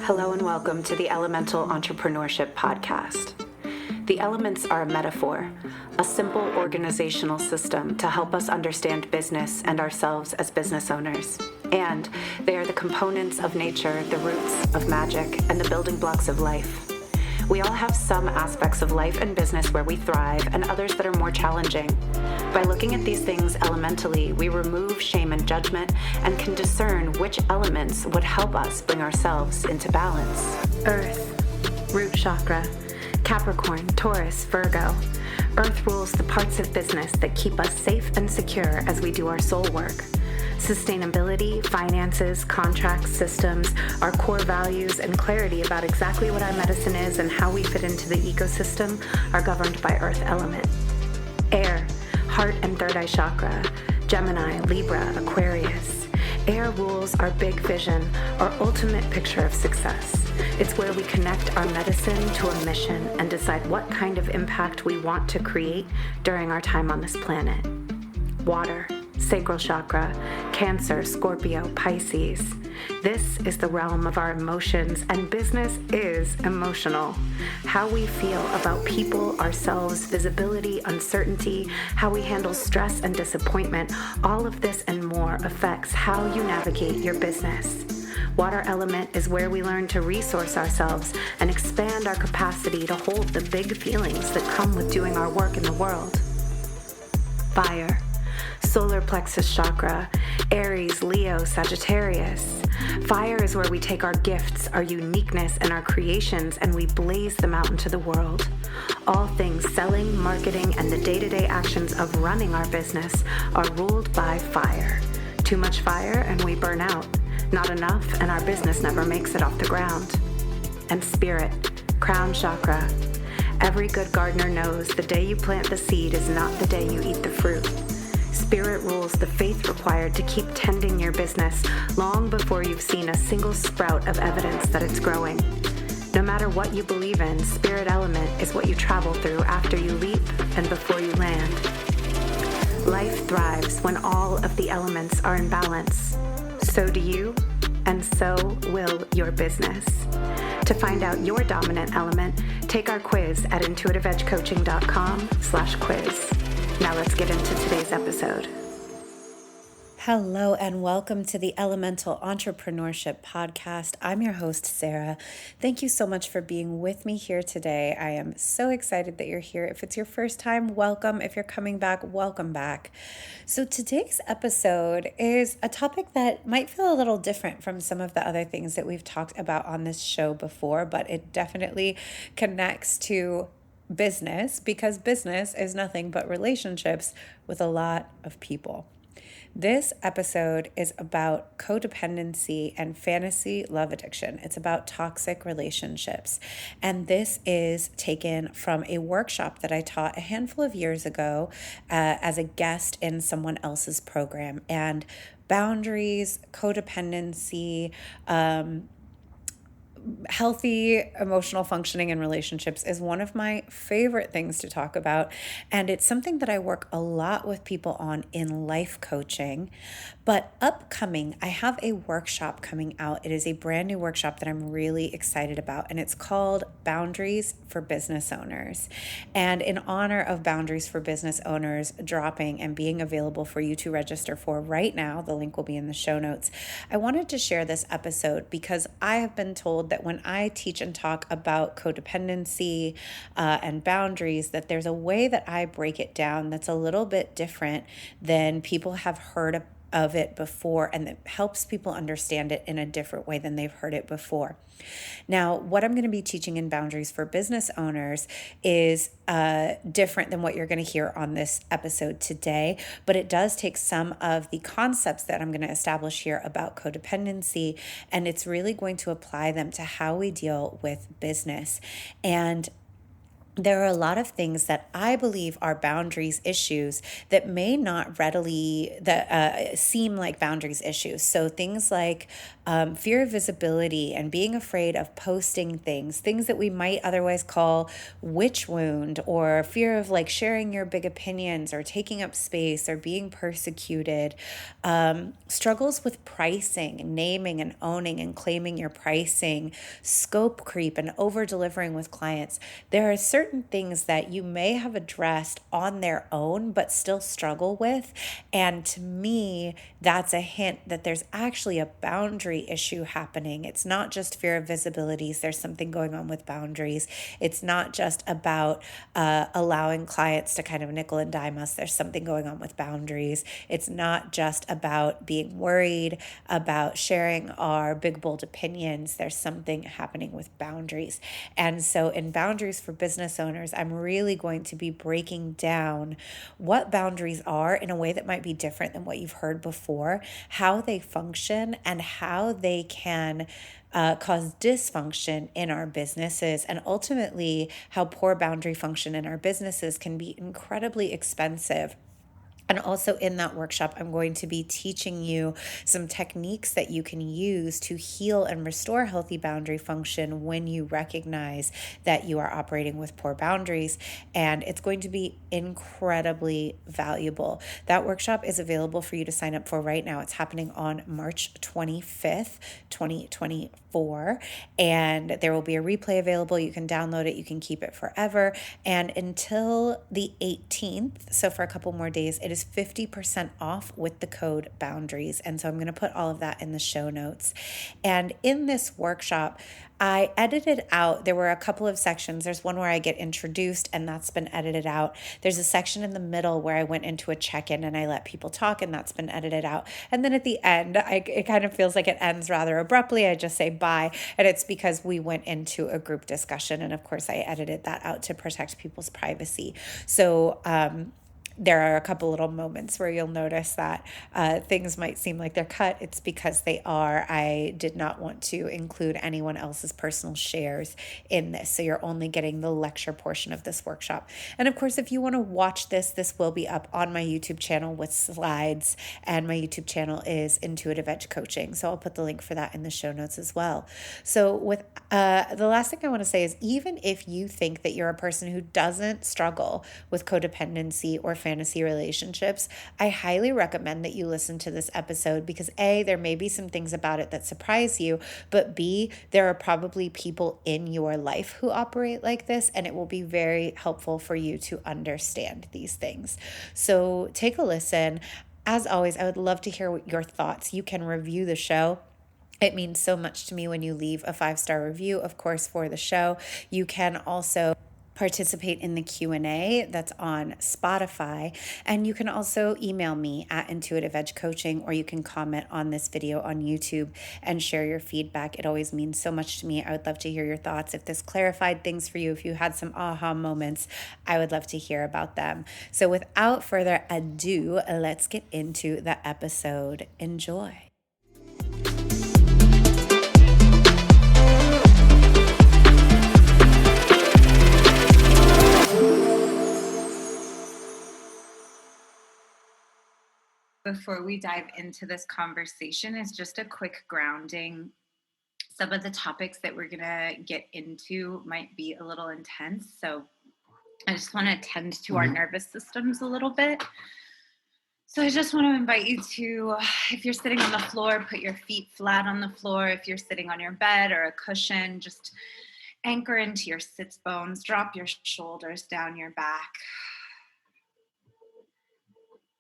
Hello and welcome to the Elemental Entrepreneurship Podcast. The elements are a metaphor, a simple organizational system to help us understand business and ourselves as business owners. And they are the components of nature, the roots of magic, and the building blocks of life. We all have some aspects of life and business where we thrive and others that are more challenging. By looking at these things elementally, we remove shame and judgment and can discern which elements would help us bring ourselves into balance. Earth, root chakra, Capricorn, Taurus, Virgo. Earth rules the parts of business that keep us safe and secure as we do our soul work. Sustainability, finances, contracts, systems, our core values, and clarity about exactly what our medicine is and how we fit into the ecosystem are governed by Earth element. Air, heart and third eye chakra, Gemini, Libra, Aquarius. Air rules our big vision, our ultimate picture of success. It's where we connect our medicine to a mission and decide what kind of impact we want to create during our time on this planet. Water, sacral chakra, Cancer, Scorpio, Pisces. This is the realm of our emotions, and business is emotional. How we feel about people, ourselves, visibility, uncertainty, how we handle stress and disappointment, all of this and more affects how you navigate your business. Water element is where we learn to resource ourselves and expand our capacity to hold the big feelings that come with doing our work in the world. Fire, solar plexus chakra, Aries, Leo, Sagittarius. Fire is where we take our gifts, our uniqueness, and our creations, and we blaze them out into the world. All things selling, marketing, and the day-to-day actions of running our business are ruled by fire. Too much fire and we burn out. Not enough and our business never makes it off the ground. And spirit, crown chakra. Every good gardener knows the day you plant the seed is not the day you eat the fruit. Spirit rules the faith required to keep tending your business long before you've seen a single sprout of evidence that it's growing. No matter what you believe in, spirit element is what you travel through after you leap and before you land. Life thrives when all of the elements are in balance. So do you, and so will your business. To find out your dominant element, take our quiz at intuitiveedgecoaching.com/quiz. Now let's get into today's episode. Hello and welcome to the Elemental Entrepreneurship Podcast. I'm your host, Sarah. Thank you so much for being with me here today. I am so excited that you're here. If it's your first time, welcome. If you're coming back, welcome back. So today's episode is a topic that might feel a little different from some of the other things that we've talked about on this show before, but it definitely connects to business because business is nothing but relationships with a lot of people. This episode is about codependency and fantasy love addiction. It's about toxic relationships. And this is taken from a workshop that I taught a handful of years ago as a guest in someone else's program. And boundaries, codependency, healthy emotional functioning in relationships is one of my favorite things to talk about. And it's something that I work a lot with people on in life coaching. But upcoming, I have a workshop coming out. It is a brand new workshop that I'm really excited about. And it's called Boundaries for Business Owners. And in honor of Boundaries for Business Owners dropping and being available for you to register for right now, the link will be in the show notes, I wanted to share this episode because I have been told that when I teach and talk about codependency and boundaries, that there's a way that I break it down that's a little bit different than people have heard of it before, and that helps people understand it in a different way than they've heard it before. Now, what I'm going to be teaching in Boundaries for Business Owners is different than what you're going to hear on this episode today, but it does take some of the concepts that I'm going to establish here about codependency, and it's really going to apply them to how we deal with business. And there are a lot of things that I believe are boundaries issues that may not readily seem like boundaries issues. So things like fear of visibility and being afraid of posting things that we might otherwise call witch wound, or fear of like sharing your big opinions or taking up space or being persecuted, struggles with pricing, naming and owning and claiming your pricing, scope creep and over delivering with clients. There are certain things that you may have addressed on their own but still struggle with. And to me, that's a hint that there's actually a boundary issue happening. It's not just fear of visibilities, there's something going on with boundaries. It's not just about allowing clients to kind of nickel and dime us. There's something going on with boundaries. It's not just about being worried about sharing our big, bold opinions. There's something happening with boundaries. And so, in Boundaries for Business Owners, I'm really going to be breaking down what boundaries are in a way that might be different than what you've heard before, how they function, and how they can cause dysfunction in our businesses, and ultimately how poor boundary function in our businesses can be incredibly expensive. And also in that workshop, I'm going to be teaching you some techniques that you can use to heal and restore healthy boundary function when you recognize that you are operating with poor boundaries. And it's going to be incredibly valuable. That workshop is available for you to sign up for right now. It's happening on March 25th, 2024. And there will be a replay available. You can download it, you can keep it forever. And until the 18th, so for a couple more days, it is 50% off with the code boundaries. And so I'm going to put all of that in the show notes. And in this workshop, I edited out, there were a couple of sections. There's one where I get introduced, and that's been edited out. There's a section in the middle where I went into a check-in and I let people talk, and that's been edited out. And then at the end, it kind of feels like it ends rather abruptly. I just say bye. And it's because we went into a group discussion. And of course, I edited that out to protect people's privacy. So, there are a couple little moments where you'll notice that things might seem like they're cut. It's because they are. I did not want to include anyone else's personal shares in this. So you're only getting the lecture portion of this workshop. And of course, if you want to watch this, this will be up on my YouTube channel with slides. And my YouTube channel is Intuitive Edge Coaching. So I'll put the link for that in the show notes as well. So with the last thing I want to say is, even if you think that you're a person who doesn't struggle with codependency or fantasy relationships, I highly recommend that you listen to this episode because A, there may be some things about it that surprise you, but B, there are probably people in your life who operate like this, and it will be very helpful for you to understand these things. So take a listen. As always, I would love to hear your thoughts. You can review the show. It means so much to me when you leave a 5-star review, of course, for the show. You can also participate in the Q&A that's on Spotify, and you can also email me at Intuitive Edge Coaching, or you can comment on this video on YouTube and share your feedback. It always means so much to me. I would love to hear your thoughts. If this clarified things for you, if you had some aha moments, I would love to hear about them. So without further ado, let's get into the episode. Enjoy. Before we dive into this conversation is just a quick grounding. Some of the topics that we're going to get into might be a little intense. So I just want to tend to our nervous systems a little bit. So I just want to invite you to, if you're sitting on the floor, put your feet flat on the floor. If you're sitting on your bed or a cushion, just anchor into your sits bones. Drop your shoulders down your back.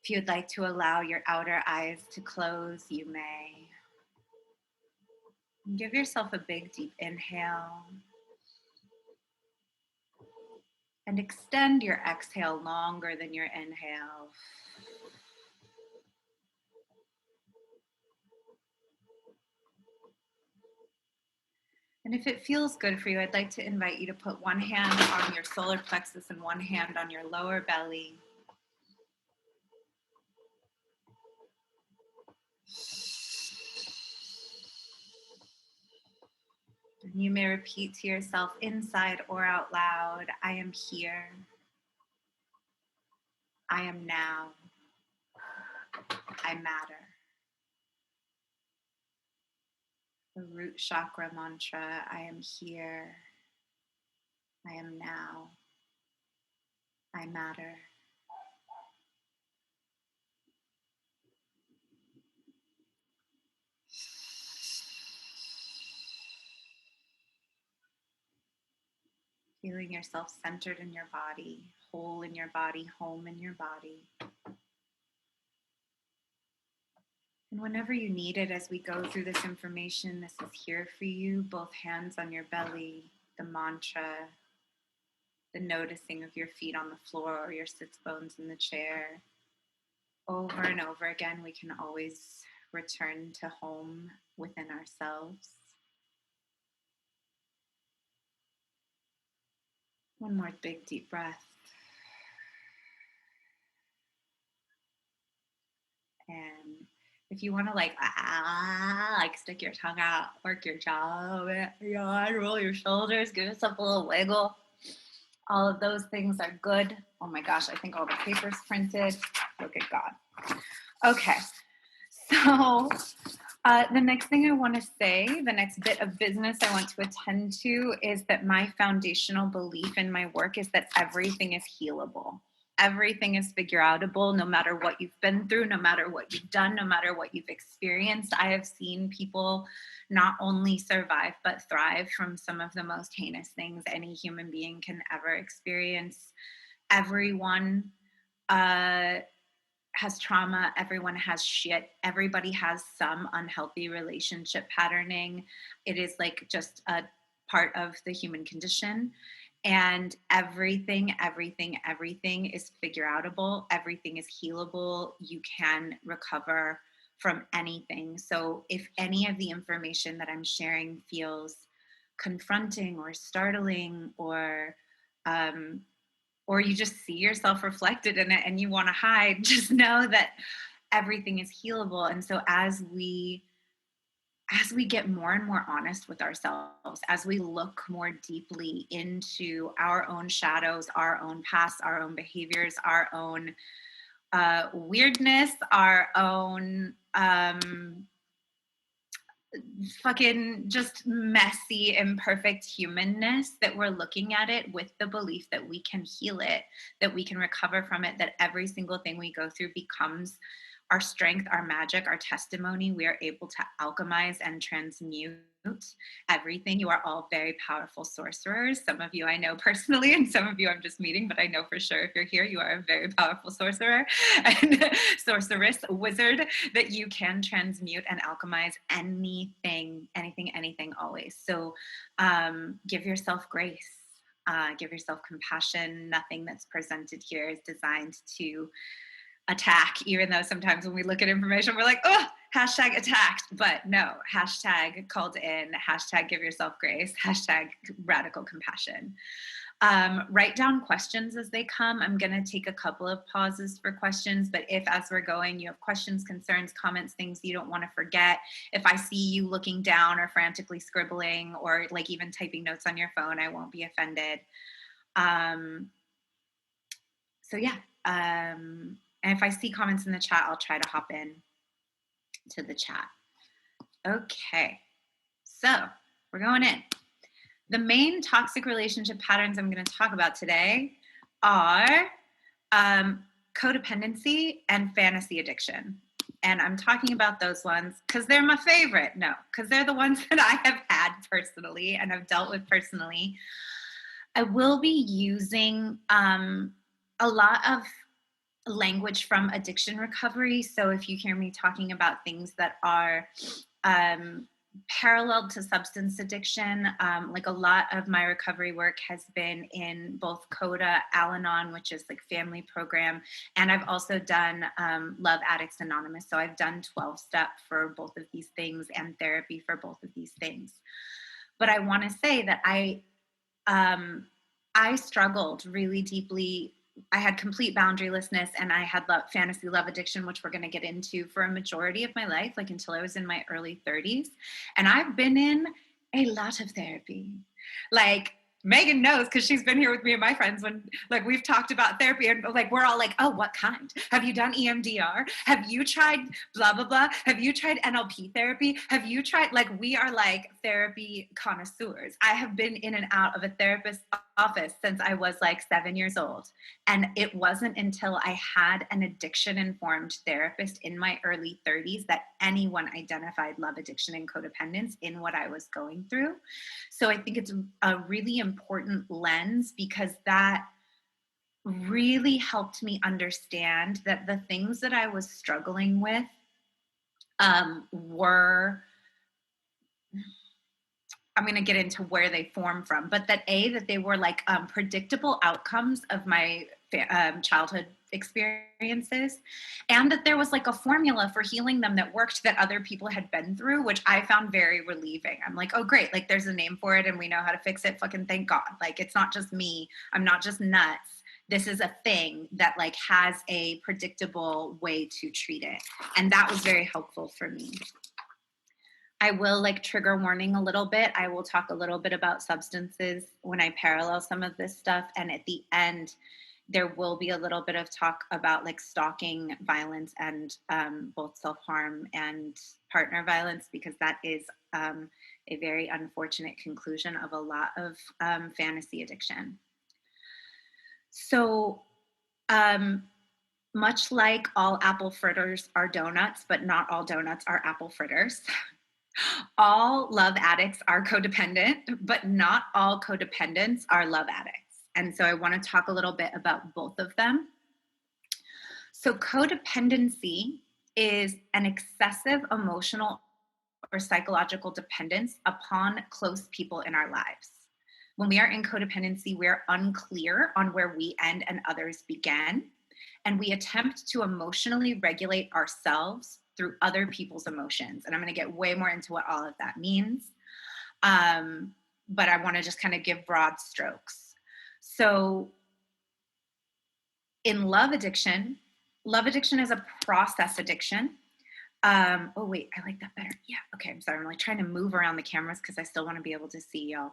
If you'd like to allow your outer eyes to close, you may. Give yourself a big, deep inhale. And extend your exhale longer than your inhale. And if it feels good for you, I'd like to invite you to put one hand on your solar plexus and one hand on your lower belly. You may repeat to yourself inside or out loud, I am here. I am now. I matter. The root chakra mantra, I am here. I am now. I matter. Feeling yourself centered in your body, whole in your body, home in your body. And whenever you need it, as we go through this information, this is here for you. Both hands on your belly, the mantra, the noticing of your feet on the floor or your sits bones in the chair. Over and over again, we can always return to home within ourselves. One more big deep breath. And if you want to like stick your tongue out, work your jaw a bit, roll your shoulders, give yourself a little wiggle. All of those things are good. Oh my gosh, I think all the paper's printed. Look at God. Okay, so the next thing I want to say, the next bit of business I want to attend to is that my foundational belief in my work is that everything is healable. Everything is figure outable, no matter what you've been through, no matter what you've done, no matter what you've experienced. I have seen people not only survive, but thrive from some of the most heinous things any human being can ever experience. Everyone has trauma. Everyone has shit. Everybody has some unhealthy relationship patterning. It is like just a part of the human condition. And everything is figure outable. Everything is healable. You can recover from anything. So if any of the information that I'm sharing feels confronting or startling, or you just see yourself reflected in it and you want to hide, just know that everything is healable. And so as we get more and more honest with ourselves, as we look more deeply into our own shadows, our own past, our own behaviors, our own weirdness, our own fucking just messy, imperfect humanness, that we're looking at it with the belief that we can heal it, that we can recover from it, that every single thing we go through becomes our strength, our magic, our testimony. We are able to alchemize and transmute everything. You are all very powerful sorcerers. Some of you I know personally, and some of you I'm just meeting, but I know for sure if you're here, you are a very powerful sorcerer and sorceress, wizard, that you can transmute and alchemize anything, always. So give yourself grace. Give yourself compassion. Nothing that's presented here is designed to attack, even though sometimes when we look at information, we're like, oh, hashtag attacked. But no, hashtag called in, hashtag give yourself grace, hashtag radical compassion. Write down questions as they come. I'm going to take a couple of pauses for questions, but if as we're going, you have questions, concerns, comments, things you don't want to forget, if I see you looking down or frantically scribbling or like even typing notes on your phone, I won't be offended. So yeah. And if I see comments in the chat, I'll try to hop in to the chat. Okay, so we're going in. The main toxic relationship patterns I'm going to talk about today are codependency and fantasy addiction. And I'm talking about those ones because they're my favorite. No, because they're the ones that I have had personally and have dealt with personally. I will be using a lot of language from addiction recovery. So if you hear me talking about things that are parallel to substance addiction, like a lot of my recovery work has been in both CODA, Al-Anon, which is like family program, and I've also done Love Addicts Anonymous. So I've done 12-step for both of these things and therapy for both of these things. But I want to say that I struggled really deeply. I had complete boundarylessness, and I had fantasy love addiction, which we're going to get into, for a majority of my life, like until I was in my early 30s. And I've been in A lot of therapy. Like, Megan knows because she's been here with me and my friends when like we've talked about therapy and like we're all like, oh, what kind? Have you done EMDR? Have you tried blah blah blah? Have you tried NLP therapy? Have you tried, like, we are like therapy connoisseurs. I have been in and out of a therapist's office since I was like 7 years old. And it wasn't until I had an addiction informed therapist in my early 30s that anyone identified love addiction and codependence in what I was going through. So I think it's a really important lens because that really helped me understand that the things that I was struggling with were, I'm going to get into where they form from, but that they were like predictable outcomes of my childhood experiences, and that there was like a formula for healing them that worked that other people had been through, which I found very relieving. I'm like, oh, great. Like, there's a name for it and we know how to fix it. Fucking thank God. Like, it's not just me. I'm not just nuts. This is a thing that like has a predictable way to treat it. And that was very helpful for me. I will, like, trigger warning a little bit. I will talk a little bit about substances when I parallel some of this stuff. And at the end, there will be a little bit of talk about like stalking violence and both self-harm and partner violence, because that is a very unfortunate conclusion of a lot of fantasy addiction. So much like all apple fritters are donuts, but not all donuts are apple fritters. All love addicts are codependent, but not all codependents are love addicts. And so I want to talk a little bit about both of them. So codependency is an excessive emotional or psychological dependence upon close people in our lives. When we are in codependency, we're unclear on where we end and others begin. And we attempt to emotionally regulate ourselves through other people's emotions. And I'm going to get way more into what all of that means. But I want to just kind of give broad strokes. So in love addiction is a process addiction. Oh, wait, I like that better. Yeah, okay, I'm sorry. I'm like trying to move around the cameras because I still want to be able to see y'all.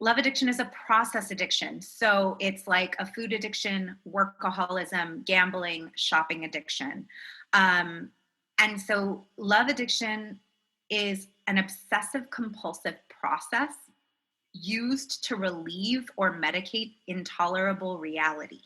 Love addiction is a process addiction. So it's like a food addiction, workaholism, gambling, shopping addiction. And so love addiction is an obsessive compulsive process used to relieve or medicate intolerable reality.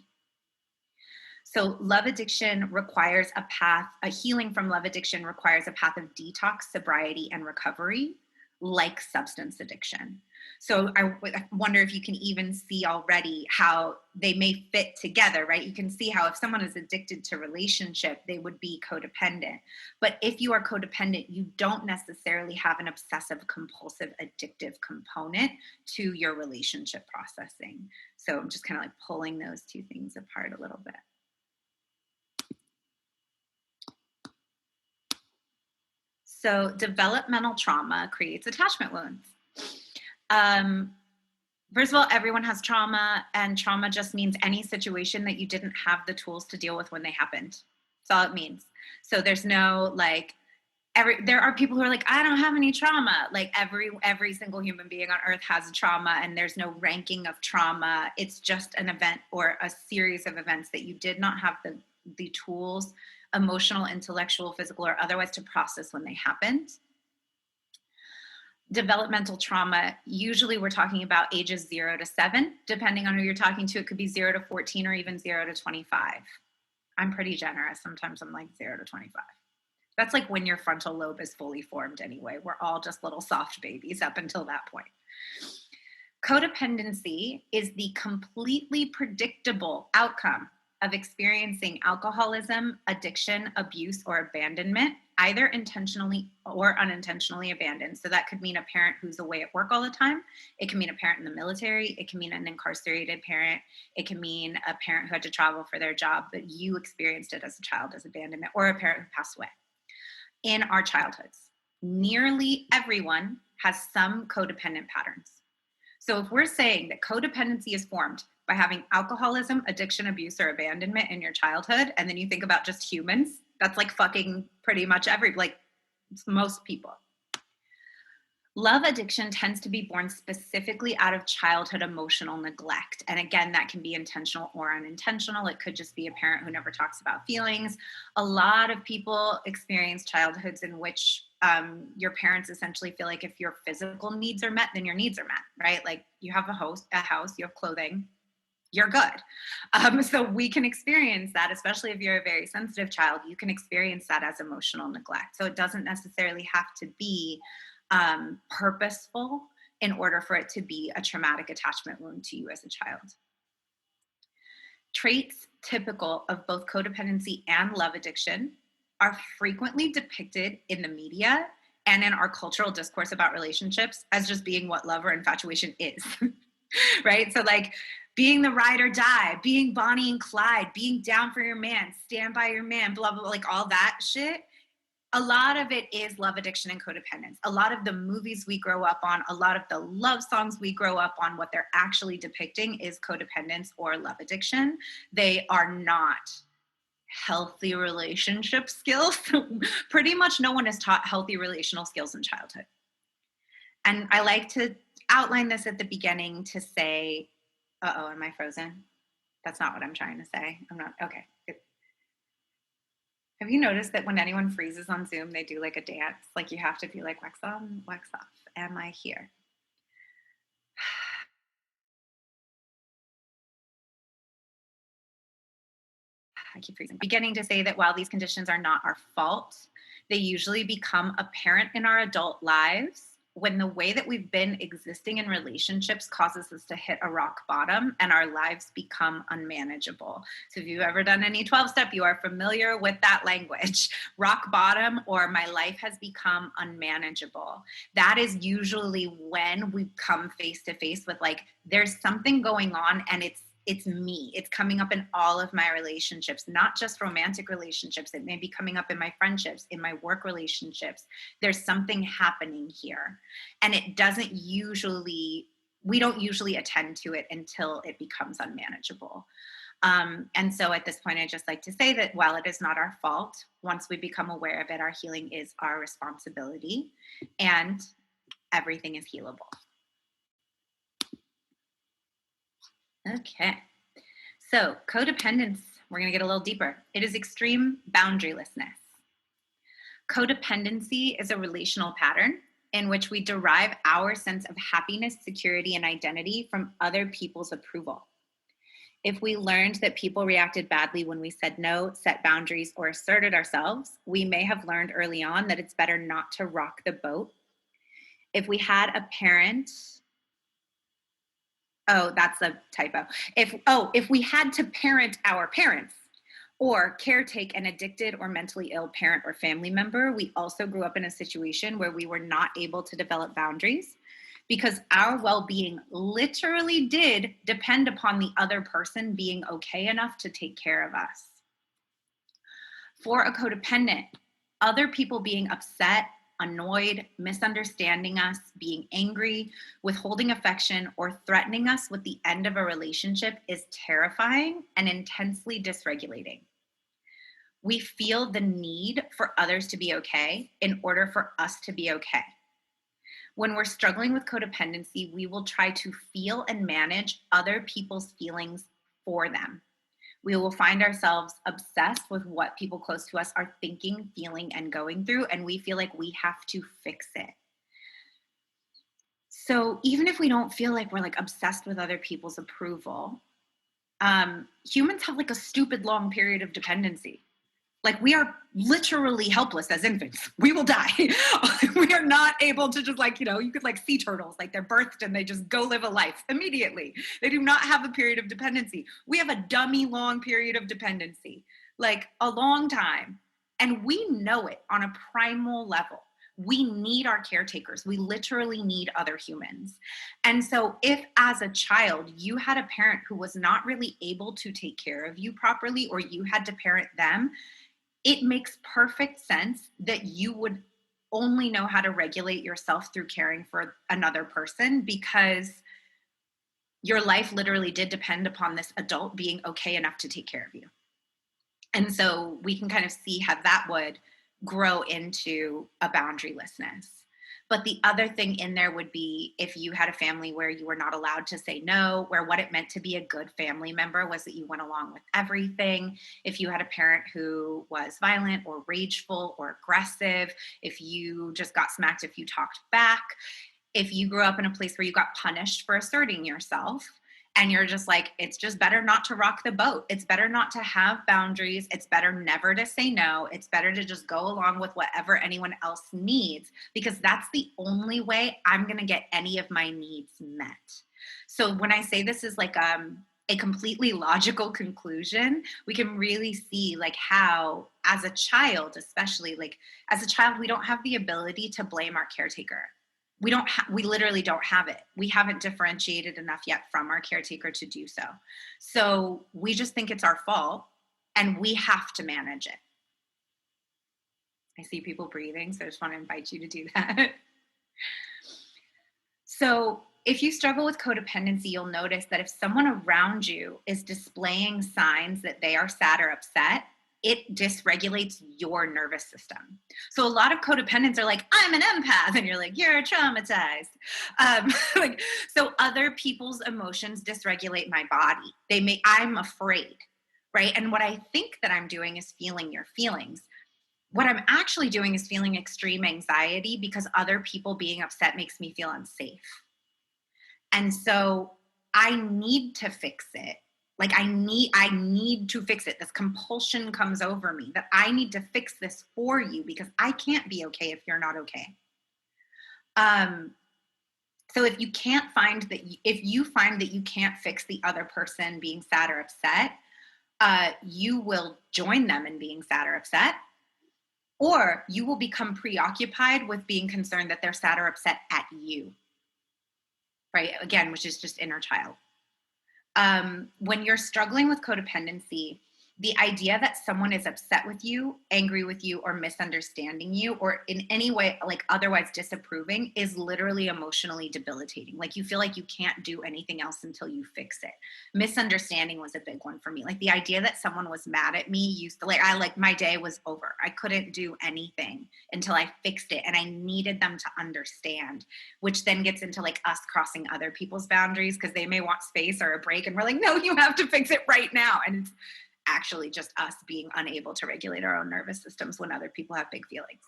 So love addiction requires a healing from love addiction requires a path of detox, sobriety, and recovery, like substance addiction. So I wonder if you can even see already how they may fit together, right? You can see how if someone is addicted to relationship, they would be codependent. But if you are codependent, you don't necessarily have an obsessive compulsive addictive component to your relationship processing. So I'm just kind of like pulling those two things apart a little bit. So developmental trauma creates attachment wounds. First of all, everyone has trauma, and trauma just means any situation that you didn't have the tools to deal with when they happened. That's all it means. So there's no like, there are people who are like, I don't have any trauma. Like every single human being on earth has a trauma, and there's no ranking of trauma. It's just an event or a series of events that you did not have the tools, emotional, intellectual, physical, or otherwise, to process when they happened. Developmental trauma, usually we're talking about ages 0 to 7. Depending on who you're talking to, it could be 0 to 14 or even 0 to 25. I'm pretty generous. Sometimes I'm like 0 to 25. That's like when your frontal lobe is fully formed anyway. We're all just little soft babies up until that point. Codependency is the completely predictable outcome of experiencing alcoholism, addiction, abuse, or abandonment, either intentionally or unintentionally abandoned. So that could mean a parent who's away at work all the time. It can mean a parent in the military. It can mean an incarcerated parent. It can mean a parent who had to travel for their job, but you experienced it as a child as abandonment, or a parent who passed away. In our childhoods, nearly everyone has some codependent patterns. So if we're saying that codependency is formed by having alcoholism, addiction, abuse, or abandonment in your childhood, and then you think about just humans, that's like fucking pretty much most people. Love addiction tends to be born specifically out of childhood emotional neglect. And again, that can be intentional or unintentional. It could just be a parent who never talks about feelings. A lot of people experience childhoods in which your parents essentially feel like if your physical needs are met, then your needs are met, right? Like you have a house, you have clothing, you're good. So we can experience that, especially if you're a very sensitive child, you can experience that as emotional neglect. So it doesn't necessarily have to be purposeful in order for it to be a traumatic attachment wound to you as a child. Traits typical of both codependency and love addiction are frequently depicted in the media and in our cultural discourse about relationships as just being what love or infatuation is, right? So like being the ride or die, being Bonnie and Clyde, being down for your man, stand by your man, blah, blah, blah, like all that shit. A lot of it is love addiction and codependence. A lot of the movies we grow up on, a lot of the love songs we grow up on, what they're actually depicting is codependence or love addiction. They are not healthy relationship skills. Pretty much no one is taught healthy relational skills in childhood. And I like to outline this at the beginning to say, uh-oh, am I frozen? That's not what I'm trying to say. I'm not, okay. Have you noticed that when anyone freezes on Zoom, they do like a dance? Like you have to be like, wax on, wax off. Am I here? I keep freezing. Beginning to say that while these conditions are not our fault, they usually become apparent in our adult lives when the way that we've been existing in relationships causes us to hit a rock bottom and our lives become unmanageable. So if you've ever done any 12-step, you are familiar with that language. Rock bottom or my life has become unmanageable. That is usually when we come face to face with like, there's something going on and it's me. It's coming up in all of my relationships, not just romantic relationships. It may be coming up in my friendships, in my work relationships. There's something happening here. And it doesn't usually, we don't usually attend to it until it becomes unmanageable. And so at this point, I just like to say that while it is not our fault, once we become aware of it, our healing is our responsibility and everything is healable. Okay, so codependence, we're going to get a little deeper. It is extreme boundarylessness. Codependency is a relational pattern in which we derive our sense of happiness, security, and identity from other people's approval. If we learned that people reacted badly when we said no, set boundaries, or asserted ourselves, we may have learned early on that it's better not to rock the boat. If we had a parent, oh, that's a typo. If we had to parent our parents or caretake an addicted or mentally ill parent or family member, we also grew up in a situation where we were not able to develop boundaries because our well-being literally did depend upon the other person being okay enough to take care of us. For a codependent, other people being upset, annoyed, misunderstanding us, being angry, withholding affection, or threatening us with the end of a relationship is terrifying and intensely dysregulating. We feel the need for others to be okay in order for us to be okay. When we're struggling with codependency, we will try to feel and manage other people's feelings for them. We will find ourselves obsessed with what people close to us are thinking, feeling, and going through, and we feel like we have to fix it. So even if we don't feel like we're like obsessed with other people's approval, humans have like a stupid long period of dependency. Like we are literally helpless as infants. We will die. We are not able to just like, you could like sea turtles, like they're birthed and they just go live a life immediately. They do not have a period of dependency. We have a dummy long period of dependency, like a long time. And we know it on a primal level. We need our caretakers. We literally need other humans. And so if as a child, you had a parent who was not really able to take care of you properly, or you had to parent them, it makes perfect sense that you would only know how to regulate yourself through caring for another person, because your life literally did depend upon this adult being okay enough to take care of you. And so we can kind of see how that would grow into a boundarylessness. But the other thing in there would be if you had a family where you were not allowed to say no, where what it meant to be a good family member was that you went along with everything. If you had a parent who was violent or rageful or aggressive, if you just got smacked if you talked back, if you grew up in a place where you got punished for asserting yourself, and you're just like, it's just better not to rock the boat. It's better not to have boundaries. It's better never to say no. It's better to just go along with whatever anyone else needs, because that's the only way I'm going to get any of my needs met. So when I say this is like a completely logical conclusion, we can really see like how, as a child, especially like as a child, we don't have the ability to blame our caretaker. We literally don't have it. We haven't differentiated enough yet from our caretaker to do so. So we just think it's our fault and we have to manage it. I see people breathing, so I just want to invite you to do that. So if you struggle with codependency, you'll notice that if someone around you is displaying signs that they are sad or upset, it dysregulates your nervous system. So a lot of codependents are like, I'm an empath. And you're like, you're traumatized. So other people's emotions dysregulate my body. I'm afraid, right? And what I think that I'm doing is feeling your feelings. What I'm actually doing is feeling extreme anxiety because other people being upset makes me feel unsafe. And so I need to fix it. Like I need to fix it. This compulsion comes over me that I need to fix this for you because I can't be okay if you're not okay. So if you find that you can't fix the other person being sad or upset, you will join them in being sad or upset, or you will become preoccupied with being concerned that they're sad or upset at you. Right? Again, which is just inner child. When you're struggling with codependency, the idea that someone is upset with you, angry with you, or misunderstanding you, or in any way, like otherwise disapproving, is literally emotionally debilitating. Like you feel like you can't do anything else until you fix it. Misunderstanding was a big one for me. Like the idea that someone was mad at me used to my day was over. I couldn't do anything until I fixed it. And I needed them to understand, which then gets into like us crossing other people's boundaries because they may want space or a break. And we're like, no, you have to fix it right now. And it's actually just us being unable to regulate our own nervous systems when other people have big feelings.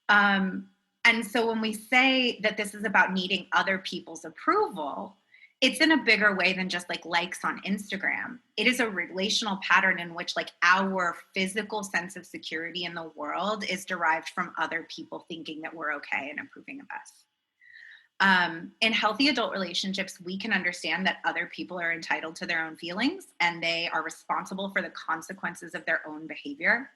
And so when we say that this is about needing other people's approval, it's in a bigger way than just like likes on Instagram. It is a relational pattern in which like our physical sense of security in the world is derived from other people thinking that we're okay and approving of us. In healthy adult relationships, we can understand that other people are entitled to their own feelings and they are responsible for the consequences of their own behavior.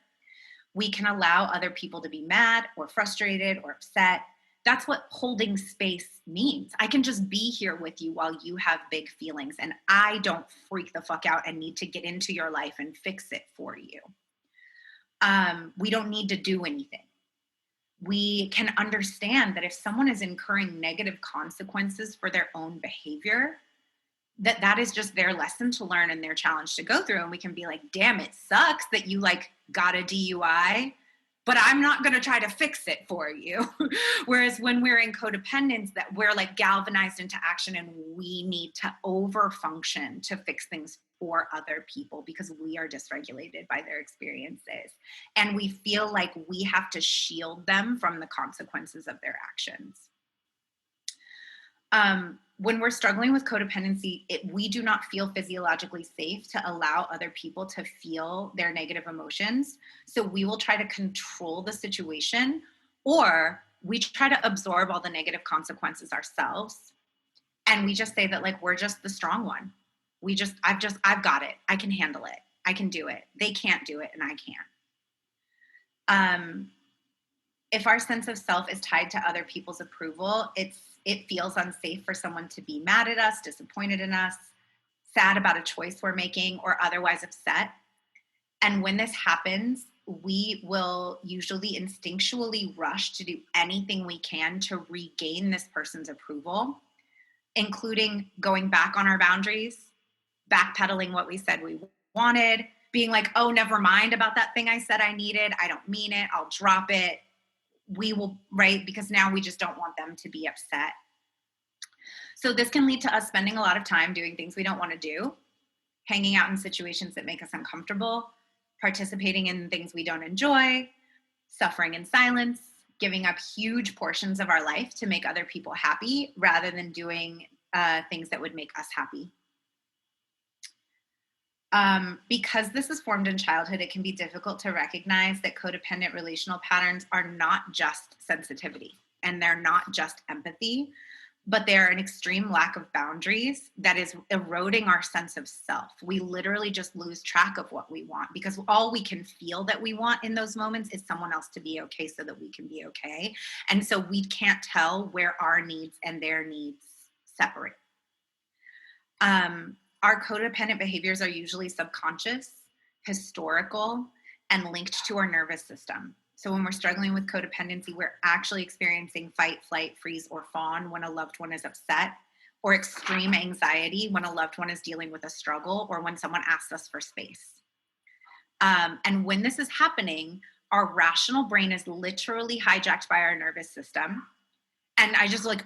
We can allow other people to be mad or frustrated or upset. That's what holding space means. I can just be here with you while you have big feelings and I don't freak the fuck out and need to get into your life and fix it for you. We don't need to do anything. We can understand that if someone is incurring negative consequences for their own behavior, that is just their lesson to learn and their challenge to go through. And we can be like, damn, it sucks that you like got a DUI, but I'm not going to try to fix it for you. Whereas when we're in codependence, that we're like galvanized into action and we need to overfunction to fix things for other people because we are dysregulated by their experiences. And we feel like we have to shield them from the consequences of their actions. When we're struggling with codependency, we do not feel physiologically safe to allow other people to feel their negative emotions. So we will try to control the situation, or we try to absorb all the negative consequences ourselves. And we just say that like, we're just the strong one. I've got it. I can handle it. I can do it. They can't do it and I can. If our sense of self is tied to other people's approval, it feels unsafe for someone to be mad at us, disappointed in us, sad about a choice we're making, or otherwise upset. And when this happens, we will usually instinctually rush to do anything we can to regain this person's approval, including going back on our boundaries, backpedaling what we said we wanted, being like, oh, never mind about that thing I said I needed. I don't mean it. I'll drop it. we will, right? Because now we just don't want them to be upset. So this can lead to us spending a lot of time doing things we don't want to do, hanging out in situations that make us uncomfortable, participating in things we don't enjoy, suffering in silence, giving up huge portions of our life to make other people happy rather than doing things that would make us happy. Because this is formed in childhood, it can be difficult to recognize that codependent relational patterns are not just sensitivity and they're not just empathy, but they're an extreme lack of boundaries that is eroding our sense of self. We literally just lose track of what we want because all we can feel that we want in those moments is someone else to be okay so that we can be okay. And so we can't tell where our needs and their needs separate. Our codependent behaviors are usually subconscious, historical, and linked to our nervous system. So when we're struggling with codependency, we're actually experiencing fight, flight, freeze, or fawn when a loved one is upset, or extreme anxiety when a loved one is dealing with a struggle, or when someone asks us for space. And when this is happening, our rational brain is literally hijacked by our nervous system. And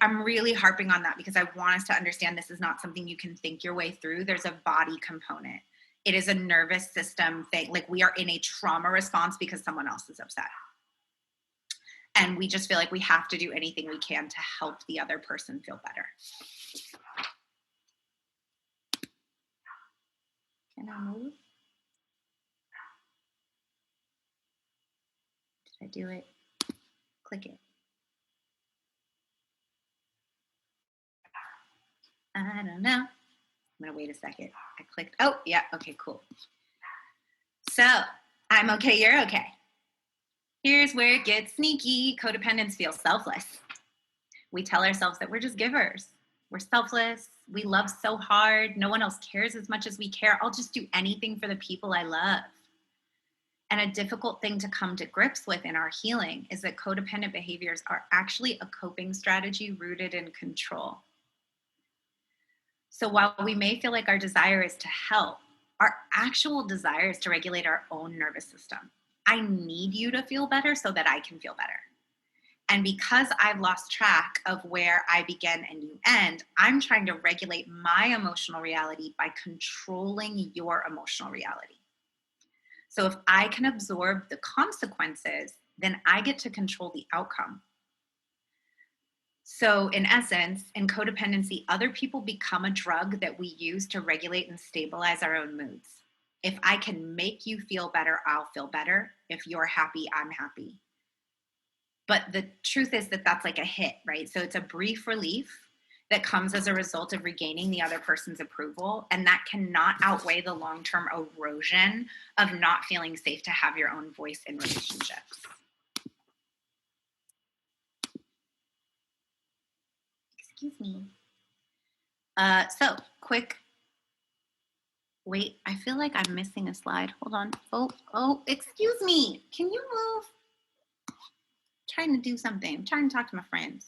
I'm really harping on that because I want us to understand this is not something you can think your way through. There's a body component. It is a nervous system thing. Like, we are in a trauma response because someone else is upset. And we just feel like we have to do anything we can to help the other person feel better. Can I move? Did I do it? Click it. I don't know. I'm going to wait a second. I clicked. Oh, yeah. Okay, cool. So I'm okay. You're okay. Here's where it gets sneaky. Codependents feel selfless. We tell ourselves that we're just givers. We're selfless. We love so hard. No one else cares as much as we care. I'll just do anything for the people I love. And a difficult thing to come to grips with in our healing is that codependent behaviors are actually a coping strategy rooted in control. So while we may feel like our desire is to help, our actual desire is to regulate our own nervous system. I need you to feel better so that I can feel better. And because I've lost track of where I begin and you end, I'm trying to regulate my emotional reality by controlling your emotional reality. So if I can absorb the consequences, then I get to control the outcome. So in essence, in codependency, other people become a drug that we use to regulate and stabilize our own moods. If I can make you feel better, I'll feel better. If you're happy, I'm happy. But the truth is that that's like a hit, right? So it's a brief relief that comes as a result of regaining the other person's approval. And that cannot outweigh the long-term erosion of not feeling safe to have your own voice in relationships. Excuse me. So quick. Wait, I feel like I'm missing a slide. Hold on. Oh, excuse me. Can you move? I'm trying to do something. I'm trying to talk to my friends.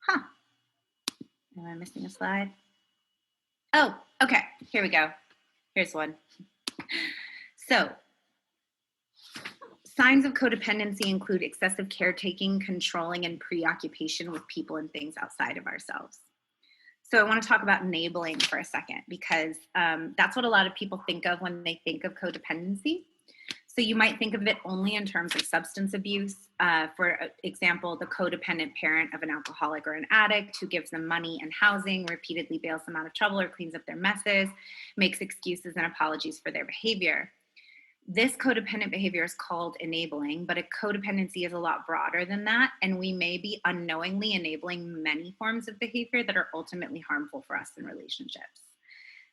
Huh. Am I missing a slide? Oh, okay. Here we go. Here's one. So, signs of codependency include excessive caretaking, controlling, and preoccupation with people and things outside of ourselves. So I want to talk about enabling for a second, because that's what a lot of people think of when they think of codependency. So you might think of it only in terms of substance abuse. For example, the codependent parent of an alcoholic or an addict who gives them money and housing, repeatedly bails them out of trouble or cleans up their messes, makes excuses and apologies for their behavior. This codependent behavior is called enabling, but a codependency is a lot broader than that. And we may be unknowingly enabling many forms of behavior that are ultimately harmful for us in relationships.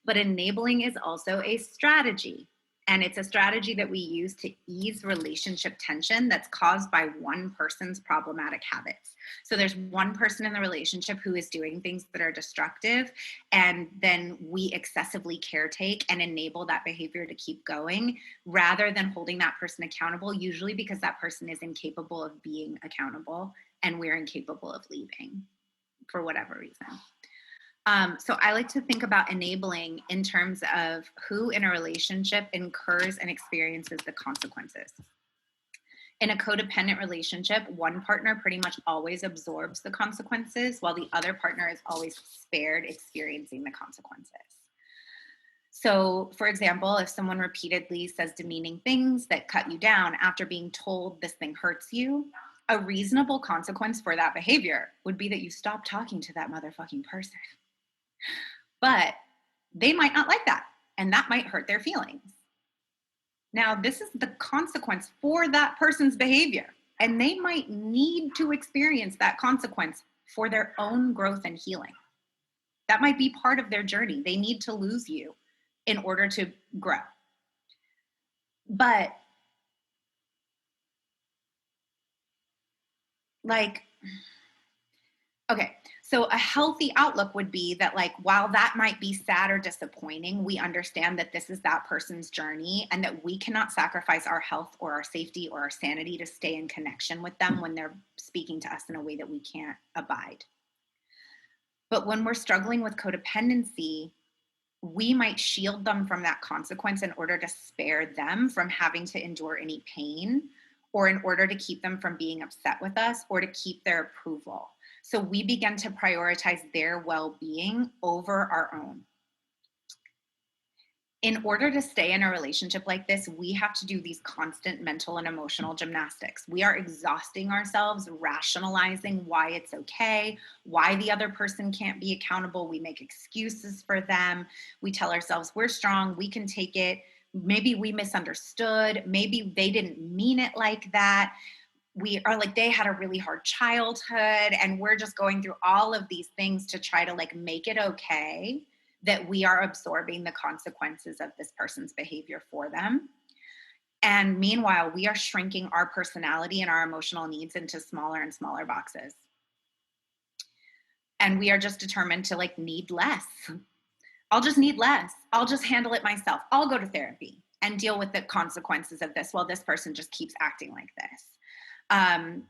But enabling is also a strategy. And it's a strategy that we use to ease relationship tension that's caused by one person's problematic habits. So there's one person in the relationship who is doing things that are destructive, and then we excessively caretake and enable that behavior to keep going rather than holding that person accountable, usually because that person is incapable of being accountable and we're incapable of leaving for whatever reason. So I like to think about enabling in terms of who in a relationship incurs and experiences the consequences. In a codependent relationship, one partner pretty much always absorbs the consequences while the other partner is always spared experiencing the consequences. So, for example, if someone repeatedly says demeaning things that cut you down after being told this thing hurts you, a reasonable consequence for that behavior would be that you stop talking to that motherfucking person. But they might not like that, and that might hurt their feelings. Now, this is the consequence for that person's behavior, and they might need to experience that consequence for their own growth and healing. That might be part of their journey. They need to lose you in order to grow. But like, okay, so a healthy outlook would be that, like, while that might be sad or disappointing, we understand that this is that person's journey and that we cannot sacrifice our health or our safety or our sanity to stay in connection with them when they're speaking to us in a way that we can't abide. But when we're struggling with codependency, we might shield them from that consequence in order to spare them from having to endure any pain, or in order to keep them from being upset with us, or to keep their approval. So we begin to prioritize their well-being over our own. In order to stay in a relationship like this, we have to do these constant mental and emotional gymnastics. We are exhausting ourselves, rationalizing why it's okay, why the other person can't be accountable. We make excuses for them. We tell ourselves we're strong, we can take it. Maybe we misunderstood. Maybe they didn't mean it like that. We are like, they had a really hard childhood, and we're just going through all of these things to try to like make it okay that we are absorbing the consequences of this person's behavior for them. And meanwhile, we are shrinking our personality and our emotional needs into smaller and smaller boxes. And we are just determined to like need less. I'll just need less. I'll just handle it myself. I'll go to therapy and deal with the consequences of this while this person just keeps acting like this.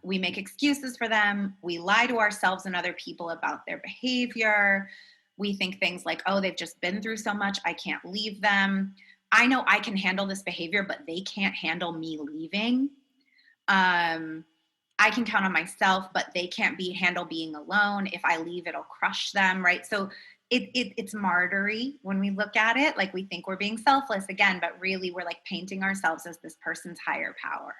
We make excuses for them. We lie to ourselves and other people about their behavior. We think things like, oh, they've just been through so much, I can't leave them. I know I can handle this behavior, but they can't handle me leaving. I can count on myself, but they can't handle being alone. If I leave, it'll crush them, right? So it's martyry when we look at it. Like, we think we're being selfless again, but really we're like painting ourselves as this person's higher power.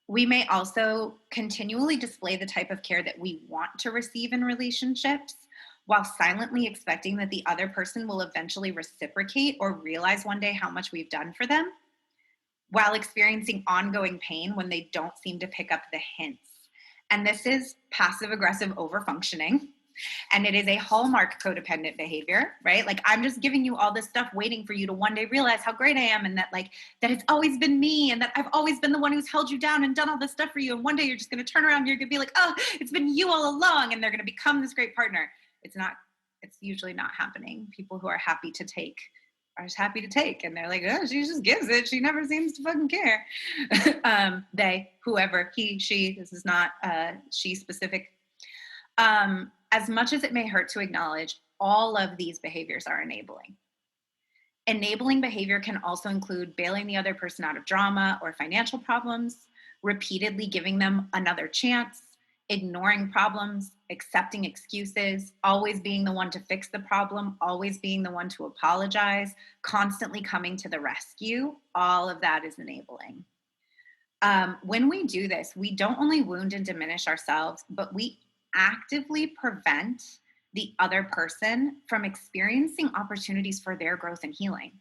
We may also continually display the type of care that we want to receive in relationships while silently expecting that the other person will eventually reciprocate or realize one day how much we've done for them, while experiencing ongoing pain when they don't seem to pick up the hints. And this is passive-aggressive overfunctioning. And it is a hallmark codependent behavior, right? Like, I'm just giving you all this stuff waiting for you to one day realize how great I am, and that it's always been me, and that I've always been the one who's held you down and done all this stuff for you. And one day you're just going to turn around and you're going to be like, oh, it's been you all along. And they're going to become this great partner. It's usually not happening. People who are happy to take are just happy to take. And they're like, oh, she just gives it. She never seems to fucking care. They, whoever, he, she, this is not she specific. As much as it may hurt to acknowledge, all of these behaviors are enabling. Enabling behavior can also include bailing the other person out of drama or financial problems, repeatedly giving them another chance, ignoring problems, accepting excuses, always being the one to fix the problem, always being the one to apologize, constantly coming to the rescue. All of that is enabling. When we do this, we don't only wound and diminish ourselves, but we actively prevent the other person from experiencing opportunities for their growth and healing,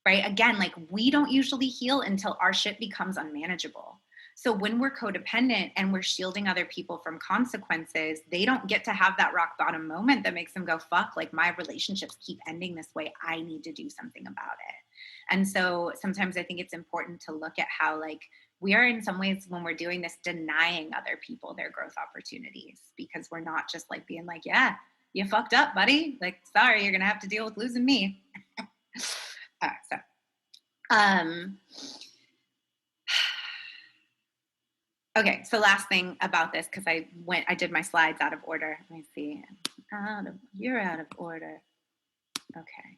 right? Again, like, we don't usually heal until our shit becomes unmanageable. So when we're codependent and we're shielding other people from consequences, they don't get to have that rock bottom moment that makes them go, fuck, like, my relationships keep ending this way. I need to do something about it. And so sometimes I think it's important to look at how, like, we are in some ways, when we're doing this, denying other people their growth opportunities, because we're not just like being like, yeah, you fucked up, buddy. Like, sorry, you're going to have to deal with losing me. Okay, so last thing about this, because I did my slides out of order. Let me see. You're out of order. Okay.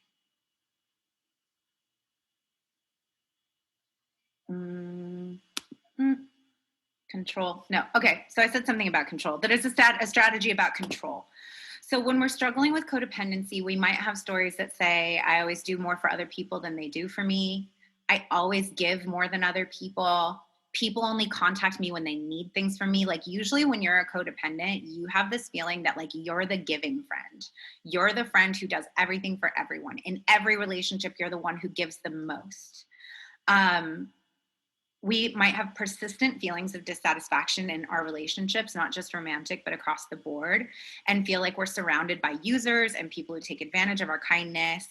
Control. No. Okay. So I said something about control. That is a strategy about control. So when we're struggling with codependency, we might have stories that say, I always do more for other people than they do for me. I always give more than other people. People only contact me when they need things from me. Like usually when you're a codependent, you have this feeling that like you're the giving friend. You're the friend who does everything for everyone. In every relationship, you're the one who gives the most. We might have persistent feelings of dissatisfaction in our relationships, not just romantic, but across the board, and feel like we're surrounded by users and people who take advantage of our kindness.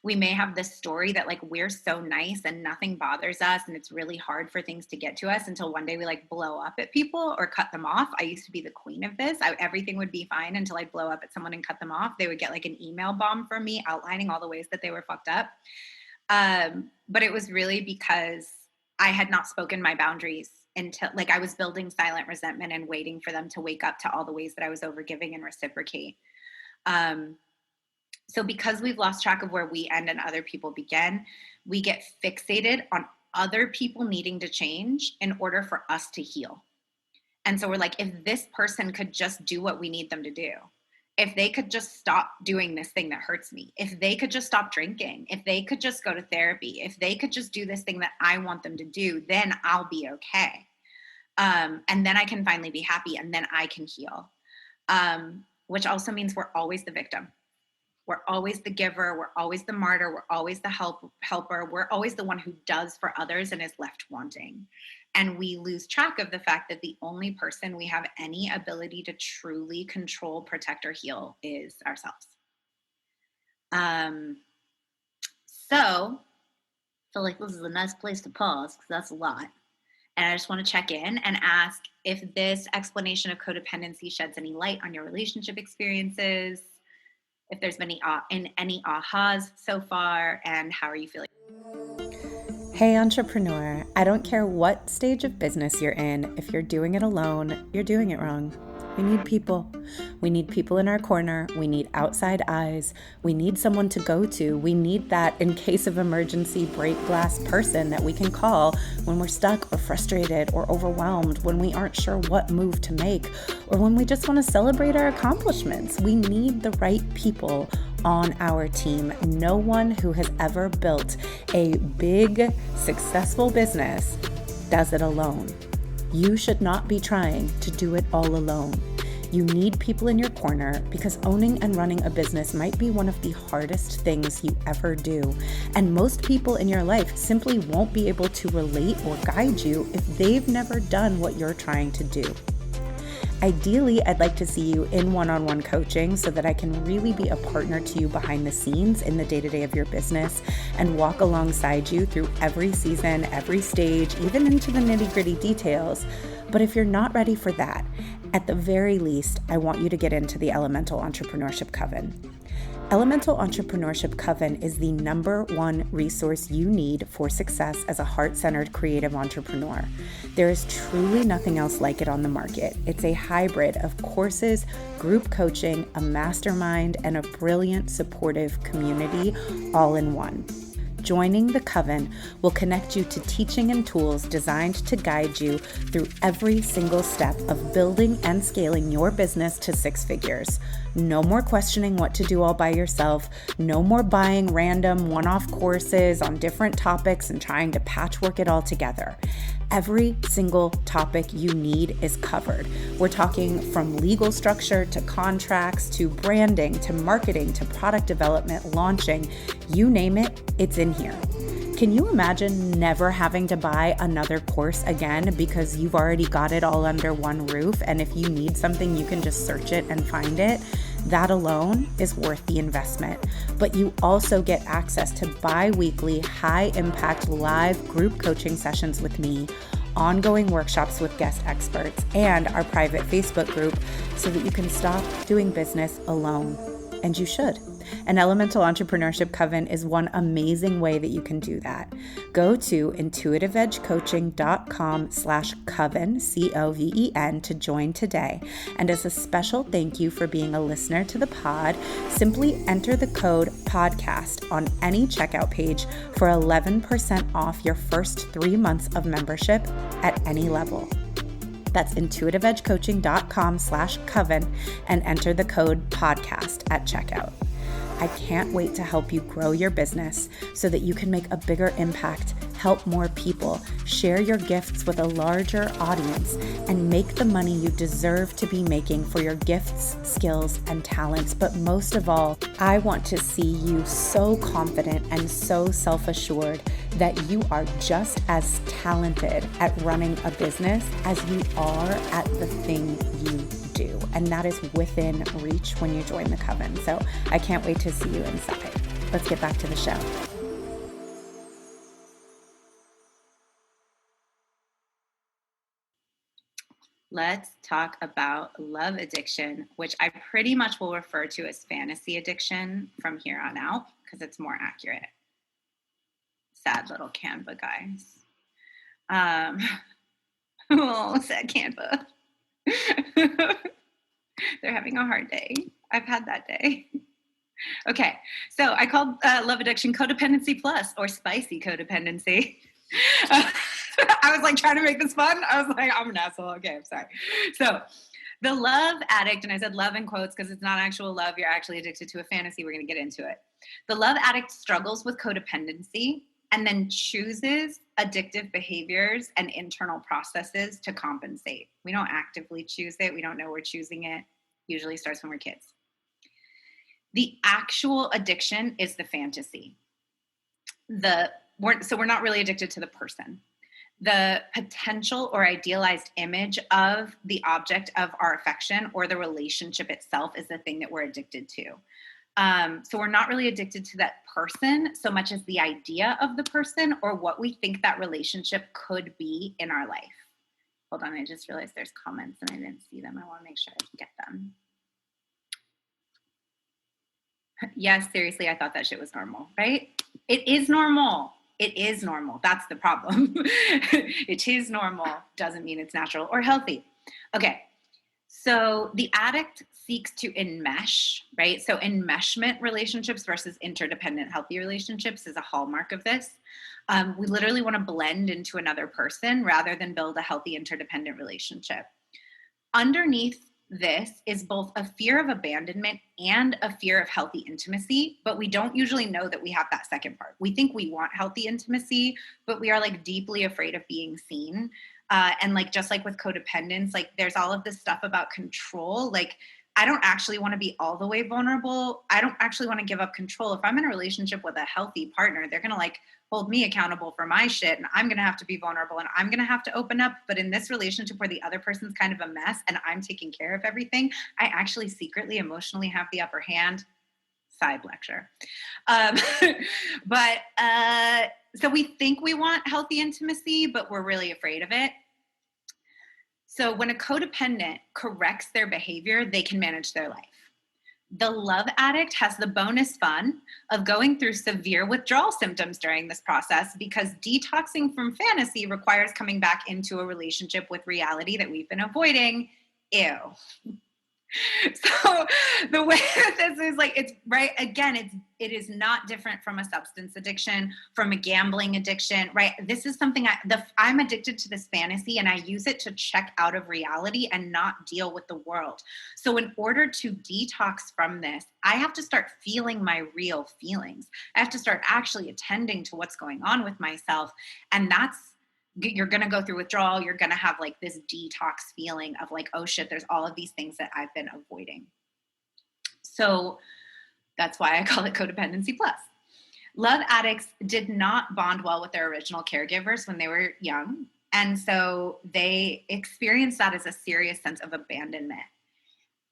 We may have this story that like we're so nice and nothing bothers us and it's really hard for things to get to us until one day we like blow up at people or cut them off. I used to be the queen of this. Everything would be fine until I'd blow up at someone and cut them off. They would get like an email bomb from me outlining all the ways that they were fucked up. But it was really because I had not spoken my boundaries until like I was building silent resentment and waiting for them to wake up to all the ways that I was overgiving and reciprocate. So because we've lost track of where we end and other people begin, we get fixated on other people needing to change in order for us to heal. And so we're like, if this person could just do what we need them to do, if they could just stop doing this thing that hurts me, if they could just stop drinking, if they could just go to therapy, if they could just do this thing that I want them to do, then I'll be okay. And then I can finally be happy and then I can heal. Which also means we're always the victim. We're always the giver. We're always the martyr. We're always the helper. We're always the one who does for others and is left wanting. And we lose track of the fact that the only person we have any ability to truly control, protect, or heal is ourselves. So I feel like this is a nice place to pause because that's a lot. And I just want to check in and ask if this explanation of codependency sheds any light on your relationship experiences, if there's been any ahas so far, and how are you feeling? Hey entrepreneur, I don't care what stage of business you're in, if you're doing it alone, you're doing it wrong. We need people. We need people in our corner. We need outside eyes. We need someone to go to. We need that in case of emergency break glass person that we can call when we're stuck or frustrated or overwhelmed, when we aren't sure what move to make, or when we just want to celebrate our accomplishments. We need the right people on our team. No one who has ever built a big, successful business does it alone. You should not be trying to do it all alone. You need people in your corner because owning and running a business might be one of the hardest things you ever do. And most people in your life simply won't be able to relate or guide you if they've never done what you're trying to do. Ideally, I'd like to see you in one-on-one coaching so that I can really be a partner to you behind the scenes in the day-to-day of your business and walk alongside you through every season, every stage, even into the nitty-gritty details. But if you're not ready for that, at the very least, I want you to get into the Elemental Entrepreneurship Coven. Elemental Entrepreneurship Coven is the #1 resource you need for success as a heart-centered creative entrepreneur. There is truly nothing else like it on the market. It's a hybrid of courses, group coaching, a mastermind, and a brilliant, supportive community all in one. Joining the Coven will connect you to teaching and tools designed to guide you through every single step of building and scaling your business to 6 figures. No more questioning what to do all by yourself. No more buying random one-off courses on different topics and trying to patchwork it all together. Every single topic you need is covered. We're talking from legal structure to contracts to branding to marketing to product development, launching, you name it, it's in here. Can you imagine never having to buy another course again because you've already got it all under one roof, and if you need something, you can just search it and find it? That alone is worth the investment. But you also get access to bi-weekly, high-impact live group coaching sessions with me, ongoing workshops with guest experts, and our private Facebook group so that you can stop doing business alone. And you should. An Elemental Entrepreneurship Coven is one amazing way that you can do that. Go to intuitiveedgecoaching.com/coven, COVEN, to join today. And as a special thank you for being a listener to the pod, simply enter the code podcast on any checkout page for 11% off your first 3 months of membership at any level. That's intuitiveedgecoaching.com/coven and enter the code podcast at checkout. I can't wait to help you grow your business so that you can make a bigger impact, help more people, share your gifts with a larger audience, and make the money you deserve to be making for your gifts, skills, and talents. But most of all, I want to see you so confident and so self-assured that you are just as talented at running a business as you are at the thing you do. And that is within reach when you join the coven. So I can't wait to see you inside. Let's get back to the show. Let's talk about love addiction, which I pretty much will refer to as fantasy addiction from here on out because it's more accurate. Sad little Canva guys. Oh, sad Canva. They're having a hard day. I've had that day. Okay, so I called love addiction codependency plus, or spicy codependency. I was like trying to make this fun. I was like, I'm an asshole. Okay, I'm sorry. So the love addict, and I said love in quotes because it's not actual love. You're actually addicted to a fantasy. We're going to get into it. The love addict struggles with codependency and then chooses addictive behaviors and internal processes to compensate. We don't actively choose it. We don't know we're choosing it. Usually starts when we're kids. The actual addiction is the fantasy. So we're not really addicted to the person. The potential or idealized image of the object of our affection or the relationship itself is the thing that we're addicted to. So we're not really addicted to that person so much as the idea of the person or what we think that relationship could be in our life. Hold on, I just realized there's comments and I didn't see them. I want to make sure I get them. Yes, seriously, I thought that shit was normal, right? It is normal. It is normal. That's the problem. It is normal. Doesn't mean it's natural or healthy. Okay. So the addict seeks to enmesh, right? So enmeshment relationships versus interdependent healthy relationships is a hallmark of this. We literally want to blend into another person rather than build a healthy interdependent relationship. Underneath this is both a fear of abandonment and a fear of healthy intimacy, but we don't usually know that we have that second part. We think we want healthy intimacy, but we are like deeply afraid of being seen. And like, just like with codependence, like there's all of this stuff about control. Like, I don't actually want to be all the way vulnerable. I don't actually want to give up control. If I'm in a relationship with a healthy partner, they're going to like hold me accountable for my shit. And I'm going to have to be vulnerable and I'm going to have to open up. But in this relationship where the other person's kind of a mess and I'm taking care of everything, I actually secretly emotionally have the upper hand. Side lecture. So we think we want healthy intimacy, but we're really afraid of it. So when a codependent corrects their behavior, they can manage their life. The love addict has the bonus fun of going through severe withdrawal symptoms during this process because detoxing from fantasy requires coming back into a relationship with reality that we've been avoiding. Ew. So the way that this is like, it's right. Again, it is not different from a substance addiction, from a gambling addiction, right? This is something I'm addicted to this fantasy and I use it to check out of reality and not deal with the world. So in order to detox from this, I have to start feeling my real feelings. I have to start actually attending to what's going on with myself. And you're going to go through withdrawal. You're going to have like this detox feeling of like, oh shit, there's all of these things that I've been avoiding. So that's why I call it codependency plus. Love addicts did not bond well with their original caregivers when they were young. And so they experience that as a serious sense of abandonment.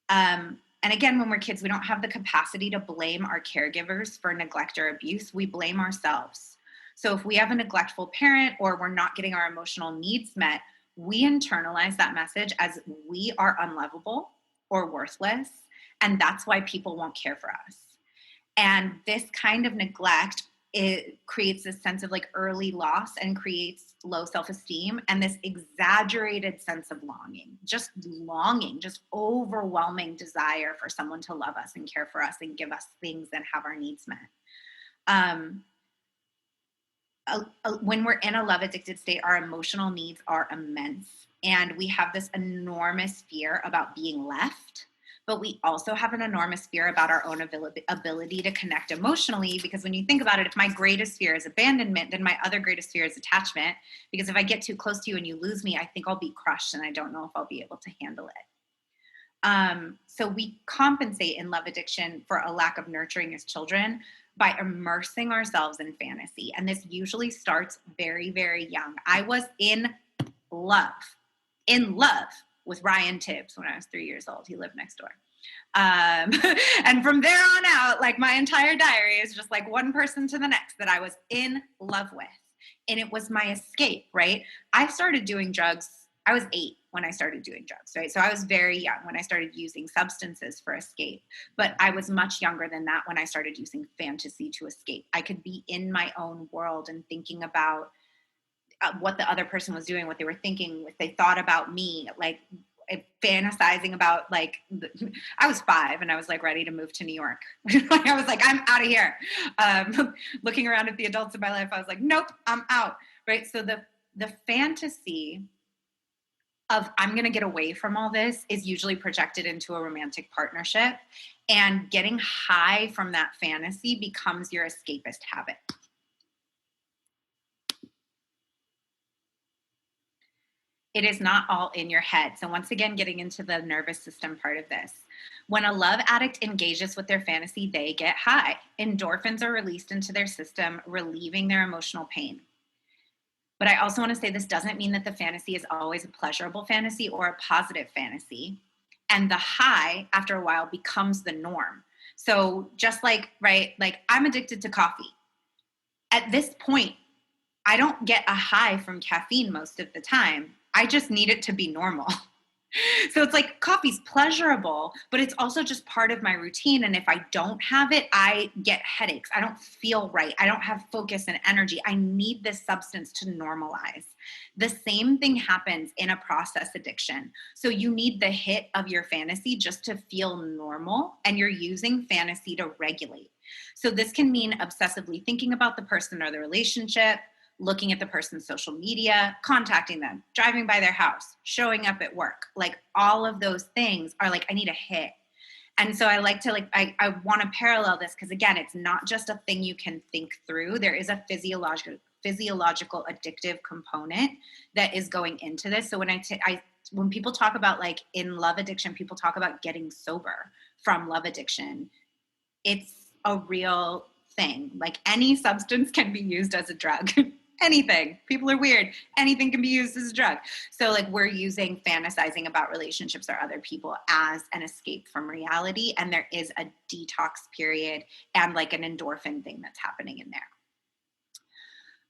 And again, when we're kids, we don't have the capacity to blame our caregivers for neglect or abuse. We blame ourselves. So if we have a neglectful parent or we're not getting our emotional needs met, we internalize that message as we are unlovable or worthless. And that's why people won't care for us. And this kind of neglect, it creates this sense of like early loss and creates low self-esteem and this exaggerated sense of longing, just overwhelming desire for someone to love us and care for us and give us things and have our needs met. When we're in a love addicted state, our emotional needs are immense. And we have this enormous fear about being left, but we also have an enormous fear about our own ability to connect emotionally. Because when you think about it, if my greatest fear is abandonment, then my other greatest fear is attachment. Because if I get too close to you and you lose me, I think I'll be crushed and I don't know if I'll be able to handle it. So we compensate in love addiction for a lack of nurturing as children by immersing ourselves in fantasy. And this usually starts very, very young. I was in love with Ryan Tibbs when I was 3 years old. He lived next door. And from there on out, like my entire diary is just like one person to the next that I was in love with. And it was my escape, right? I started doing drugs. I was 8 when I started doing drugs, right? So I was very young when I started using substances for escape, but I was much younger than that when I started using fantasy to escape. I could be in my own world and thinking about what the other person was doing, what they were thinking, what they thought about me, like fantasizing about like, I was 5 and I was like ready to move to New York. I was like, I'm out of here. Looking around at the adults in my life, I was like, nope, I'm out, right? So the fantasy of I'm going to get away from all this is usually projected into a romantic partnership, and getting high from that fantasy becomes your escapist habit. It is not all in your head. So once again, getting into the nervous system part of this. When a love addict engages with their fantasy, they get high. Endorphins are released into their system, relieving their emotional pain. But I also want to say this doesn't mean that the fantasy is always a pleasurable fantasy or a positive fantasy. And the high, after a while, becomes the norm. So just like, right, like I'm addicted to coffee. At this point, I don't get a high from caffeine most of the time. I just need it to be normal. So it's like coffee's pleasurable, but it's also just part of my routine. And if I don't have it, I get headaches. I don't feel right. I don't have focus and energy. I need this substance to normalize. The same thing happens in a process addiction. So you need the hit of your fantasy just to feel normal, and you're using fantasy to regulate. So this can mean obsessively thinking about the person or the relationship, looking at the person's social media, contacting them, driving by their house, showing up at work. Like all of those things are like, I need a hit. And so I like to I want to parallel this because again, it's not just a thing you can think through. There is a physiological addictive component that is going into this. So when people talk about like in love addiction, people talk about getting sober from love addiction. It's a real thing. Like any substance can be used as a drug. Anything. People are weird. Anything can be used as a drug. So like we're using fantasizing about relationships or other people as an escape from reality. And there is a detox period and like an endorphin thing that's happening in there.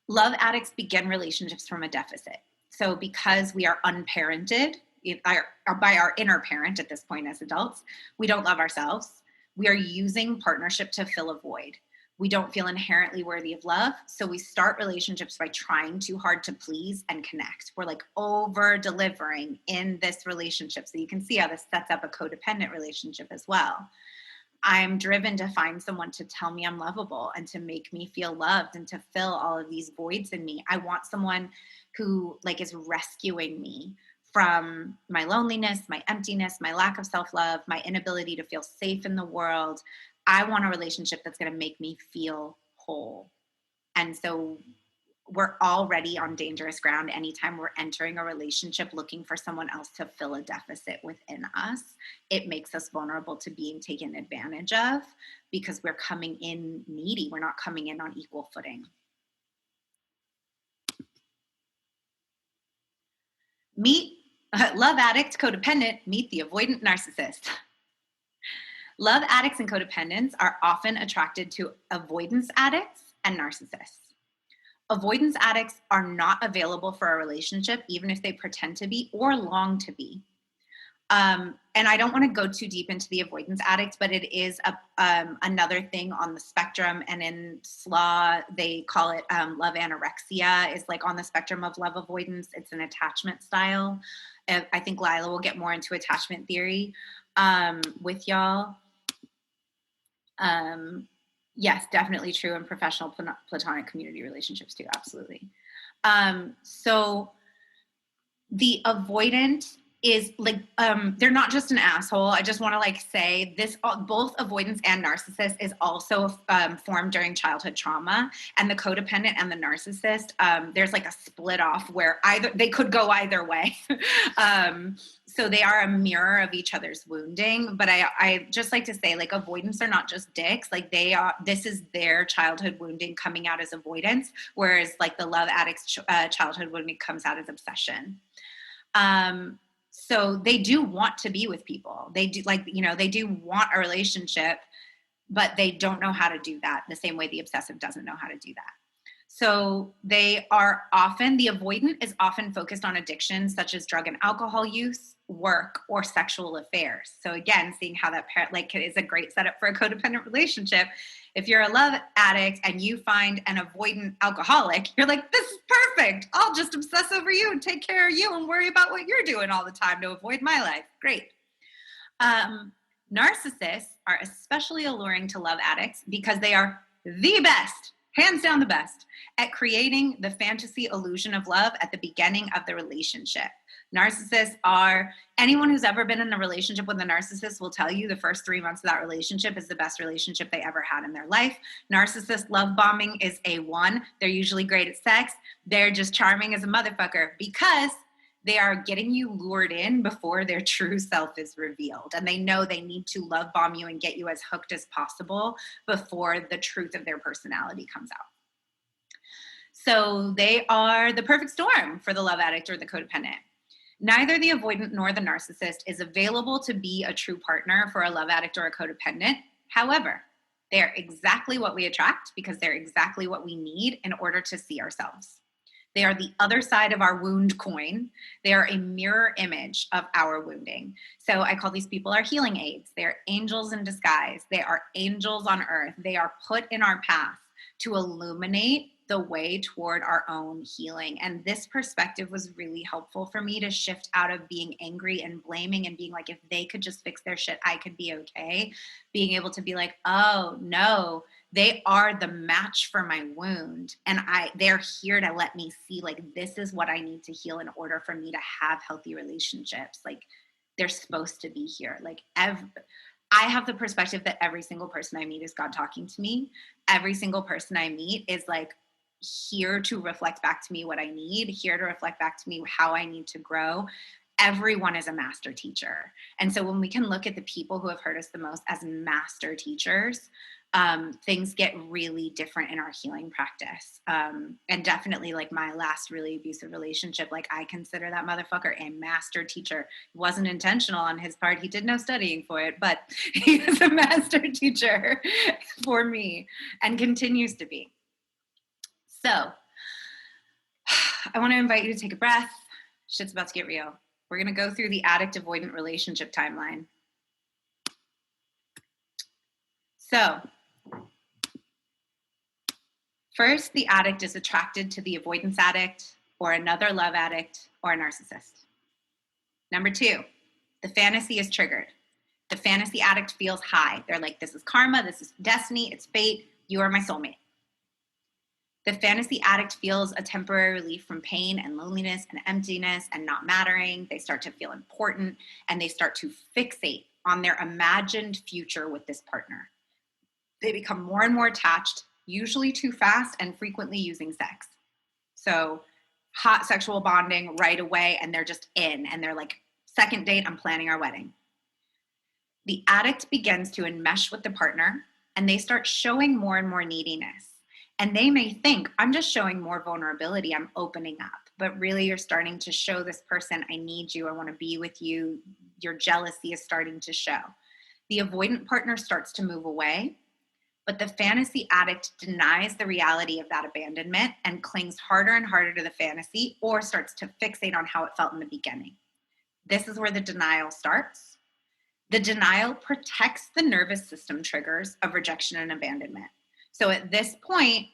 Love addicts begin relationships from a deficit. So because we are unparented by our inner parent at this point as adults, we don't love ourselves. We are using partnership to fill a void. We don't feel inherently worthy of love. So we start relationships by trying too hard to please and connect. We're like over delivering in this relationship. So you can see how this sets up a codependent relationship as well. I'm driven to find someone to tell me I'm lovable and to make me feel loved and to fill all of these voids in me. I want someone who like is rescuing me from my loneliness, my emptiness, my lack of self-love, my inability to feel safe in the world. I want a relationship that's going to make me feel whole. And so we're already on dangerous ground anytime we're entering a relationship looking for someone else to fill a deficit within us. It makes us vulnerable to being taken advantage of because we're coming in needy. We're not coming in on equal footing. Meet love addict, codependent, meet the avoidant narcissist. Love addicts and codependents are often attracted to avoidance addicts and narcissists. Avoidance addicts are not available for a relationship, even if they pretend to be or long to be. And I don't want to go too deep into the avoidance addict, but it is another thing on the spectrum. And in SLA, they call it love anorexia, is like on the spectrum of love avoidance. It's an attachment style. I think Lila will get more into attachment theory with y'all. Yes, definitely true in professional platonic community relationships too. Absolutely. So the avoidant is like, they're not just an asshole. I just want to like say this, both avoidance and narcissist is also formed during childhood trauma, and the codependent and the narcissist, there's like a split off where they could go either way. So they are a mirror of each other's wounding. But I just like to say, like, avoidance are not just dicks. Like this is their childhood wounding coming out as avoidance, whereas like the love addict's childhood wounding comes out as obsession. So they do want to be with people. They do, like, they do want a relationship, but they don't know how to do that the same way the obsessive doesn't know how to do that. So the avoidant is often focused on addictions such as drug and alcohol use, work, or sexual affairs. So again, seeing how that is a great setup for a codependent relationship. If you're a love addict and you find an avoidant alcoholic, you're like, this is perfect. I'll just obsess over you and take care of you and worry about what you're doing all the time to avoid my life. Great. Narcissists are especially alluring to love addicts because they are the best, hands down the best, at creating the fantasy illusion of love at the beginning of the relationship. Narcissists are, anyone who's ever been in a relationship with a narcissist will tell you the first 3 months of that relationship is the best relationship they ever had in their life. Narcissist love bombing is A1. They're usually great at sex. They're just charming as a motherfucker because they are getting you lured in before their true self is revealed. And they know they need to love bomb you and get you as hooked as possible before the truth of their personality comes out. So they are the perfect storm for the love addict or the codependent. Neither the avoidant nor the narcissist is available to be a true partner for a love addict or a codependent. However, they're exactly what we attract because they're exactly what we need in order to see ourselves. They are the other side of our wound coin. They are a mirror image of our wounding. So I call these people our healing aids. They're angels in disguise. They are angels on earth. They are put in our path to illuminate the way toward our own healing. And this perspective was really helpful for me to shift out of being angry and blaming and being like, if they could just fix their shit, I could be okay. Being able to be like, oh no, they are the match for my wound. And they're here to let me see, like, this is what I need to heal in order for me to have healthy relationships. Like, they're supposed to be here. Like, I have the perspective that every single person I meet is God talking to me. Every single person I meet is like here to reflect back to me what I need, here to reflect back to me how I need to grow. Everyone is a master teacher. And so when we can look at the people who have hurt us the most as master teachers, things get really different in our healing practice. And definitely, like, my last really abusive relationship, like, I consider that motherfucker a master teacher. It wasn't intentional on his part. He did no studying for it, but he is a master teacher for me and continues to be. So I want to invite you to take a breath. Shit's about to get real. We're going to go through the addict avoidant relationship timeline. So first, the addict is attracted to the avoidance addict or another love addict or a narcissist. Number 2, the fantasy is triggered. The fantasy addict feels high. They're like, this is karma, this is destiny, it's fate, you are my soulmate. The fantasy addict feels a temporary relief from pain and loneliness and emptiness and not mattering. They start to feel important and they start to fixate on their imagined future with this partner. They become more and more attached, usually too fast and frequently using sex. So hot sexual bonding right away, and they're just in, and they're like, second date, I'm planning our wedding. The addict begins to enmesh with the partner, and they start showing more and more neediness. And they may think, I'm just showing more vulnerability, I'm opening up. But really, you're starting to show this person, I need you, I want to be with you. Your jealousy is starting to show. The avoidant partner starts to move away, but the fantasy addict denies the reality of that abandonment and clings harder and harder to the fantasy, or starts to fixate on how it felt in the beginning. This is where the denial starts. The denial protects the nervous system triggers of rejection and abandonment. So at this point,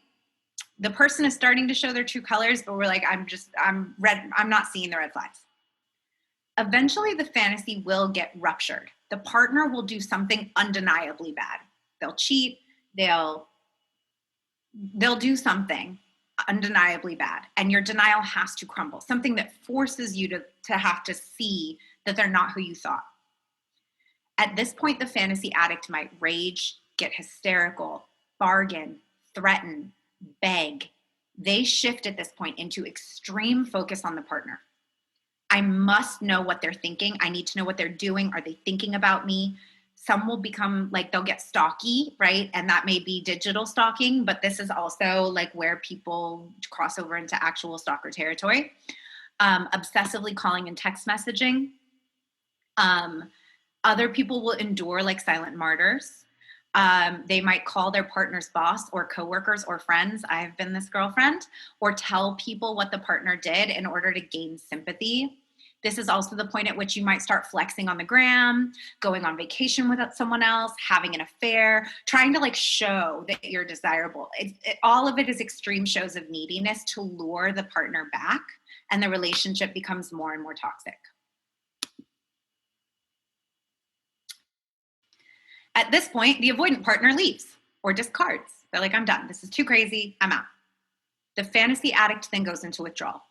the person is starting to show their true colors, but we're like, I'm not seeing the red flags. Eventually, the fantasy will get ruptured. The partner will do something undeniably bad. They'll cheat. They'll do something undeniably bad, and your denial has to crumble, something that forces you to have to see that they're not who you thought. At this point, the fantasy addict might rage, get hysterical, bargain, threaten, beg. They shift at this point into extreme focus on the partner. I must know what they're thinking. I need to know what they're doing. Are they thinking about me? Some will become like, they'll get stalky, right? And that may be digital stalking, but this is also like where people cross over into actual stalker territory. Obsessively calling and text messaging. Other people will endure like silent martyrs. They might call their partner's boss or coworkers or friends. I've been this girlfriend, or tell people what the partner did in order to gain sympathy. This is also the point at which you might start flexing on the gram, going on vacation with someone else, having an affair, trying to like show that you're desirable. All of it is extreme shows of neediness to lure the partner back, and the relationship becomes more and more toxic. At this point, the avoidant partner leaves or discards. They're like, I'm done. This is too crazy. I'm out. The fantasy addict then goes into withdrawal.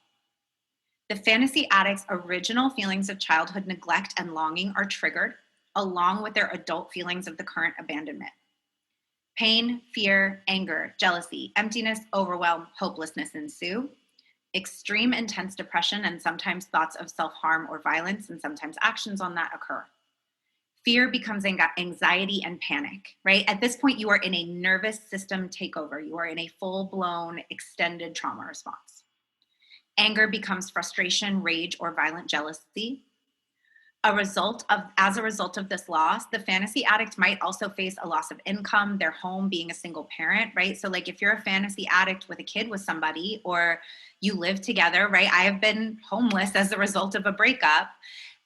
The fantasy addict's original feelings of childhood neglect and longing are triggered, along with their adult feelings of the current abandonment. Pain, fear, anger, jealousy, emptiness, overwhelm, hopelessness ensue. Extreme intense depression and sometimes thoughts of self-harm or violence, and sometimes actions on that occur. Fear becomes anxiety and panic, right? At this point, you are in a nervous system takeover. You are in a full-blown extended trauma response. Anger becomes frustration, rage, or violent jealousy. As a result of this loss, the fantasy addict might also face a loss of income, their home, being a single parent, right? So like if you're a fantasy addict with a kid with somebody, or you live together, right? I have been homeless as a result of a breakup.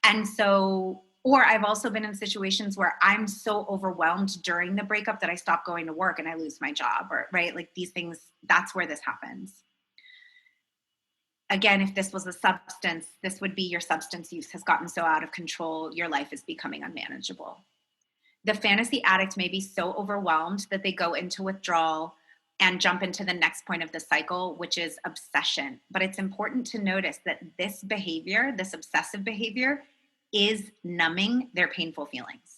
And so, or I've also been in situations where I'm so overwhelmed during the breakup that I stop going to work and I lose my job, or right? Like these things, that's where this happens. Again, if this was a substance, this would be your substance use has gotten so out of control, your life is becoming unmanageable. The fantasy addict may be so overwhelmed that they go into withdrawal and jump into the next point of the cycle, which is obsession. But it's important to notice that this behavior, this obsessive behavior, is numbing their painful feelings.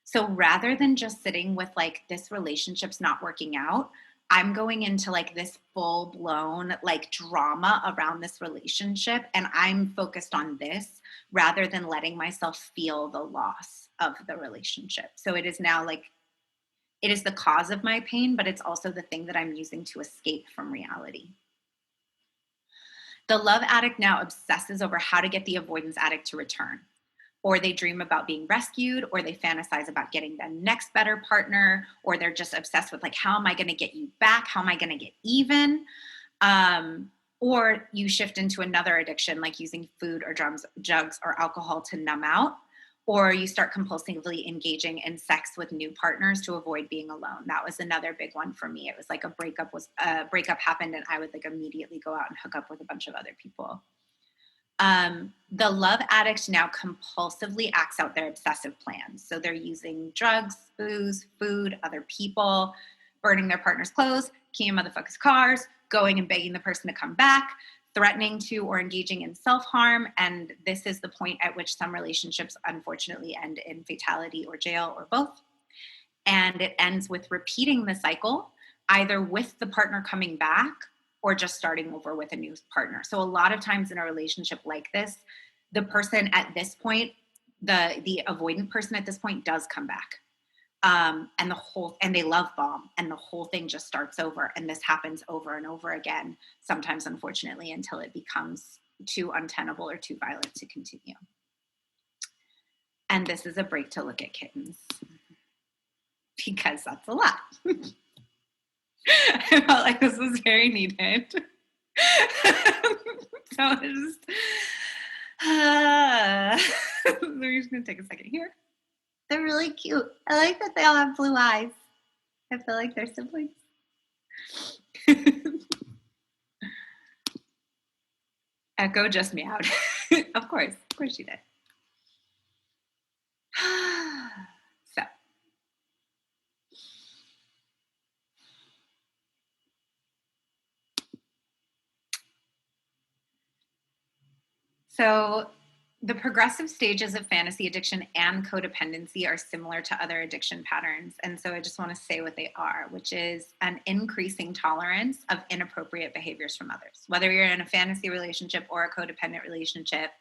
So rather than just sitting with like, this relationship's not working out, I'm going into like this full blown like drama around this relationship, and I'm focused on this rather than letting myself feel the loss of the relationship. So it is now like, it is the cause of my pain, but it's also the thing that I'm using to escape from reality. The love addict now obsesses over how to get the avoidance addict to return. Or they dream about being rescued, or they fantasize about getting the next better partner, or they're just obsessed with like, how am I going to get you back? How am I going to get even? Or you shift into another addiction, like using food or drugs or alcohol to numb out, or you start compulsively engaging in sex with new partners to avoid being alone. That was another big one for me. It was like a breakup happened, and I would like immediately go out and hook up with a bunch of other people. The love addict now compulsively acts out their obsessive plans. So they're using drugs, booze, food, other people, burning their partner's clothes, keying motherfuckers' cars, going and begging the person to come back, threatening to or engaging in self-harm. And this is the point at which some relationships unfortunately end in fatality or jail or both. And it ends with repeating the cycle, either with the partner coming back or just starting over with a new partner. So a lot of times in a relationship like this, the person at this point, the avoidant person at this point does come back. And they love bomb, and the whole thing just starts over. And this happens over and over again, sometimes unfortunately, until it becomes too untenable or too violent to continue. And this is a break to look at kittens, because that's a lot. I felt like this was very needed. So just, We're just going to take a second here. They're really cute. I like that they all have blue eyes. I feel like they're siblings. Echo just meowed. Of course she did. So the progressive stages of fantasy addiction and codependency are similar to other addiction patterns. And so I just want to say what they are, which is an increasing tolerance of inappropriate behaviors from others. Whether you're in a fantasy relationship or a codependent relationship,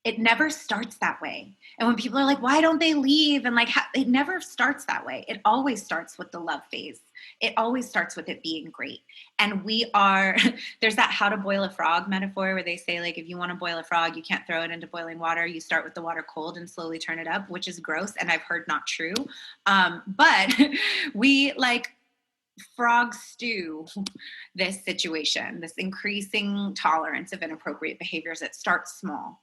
it never starts that way. And when people are like, why don't they leave? And like, it never starts that way. It always starts with the love phase. It always starts with it being great. And there's that how to boil a frog metaphor where they say, like, if you want to boil a frog, you can't throw it into boiling water. You start with the water cold and slowly turn it up, which is gross. And I've heard not true. But we like frog stew this situation, this increasing tolerance of inappropriate behaviors that starts small.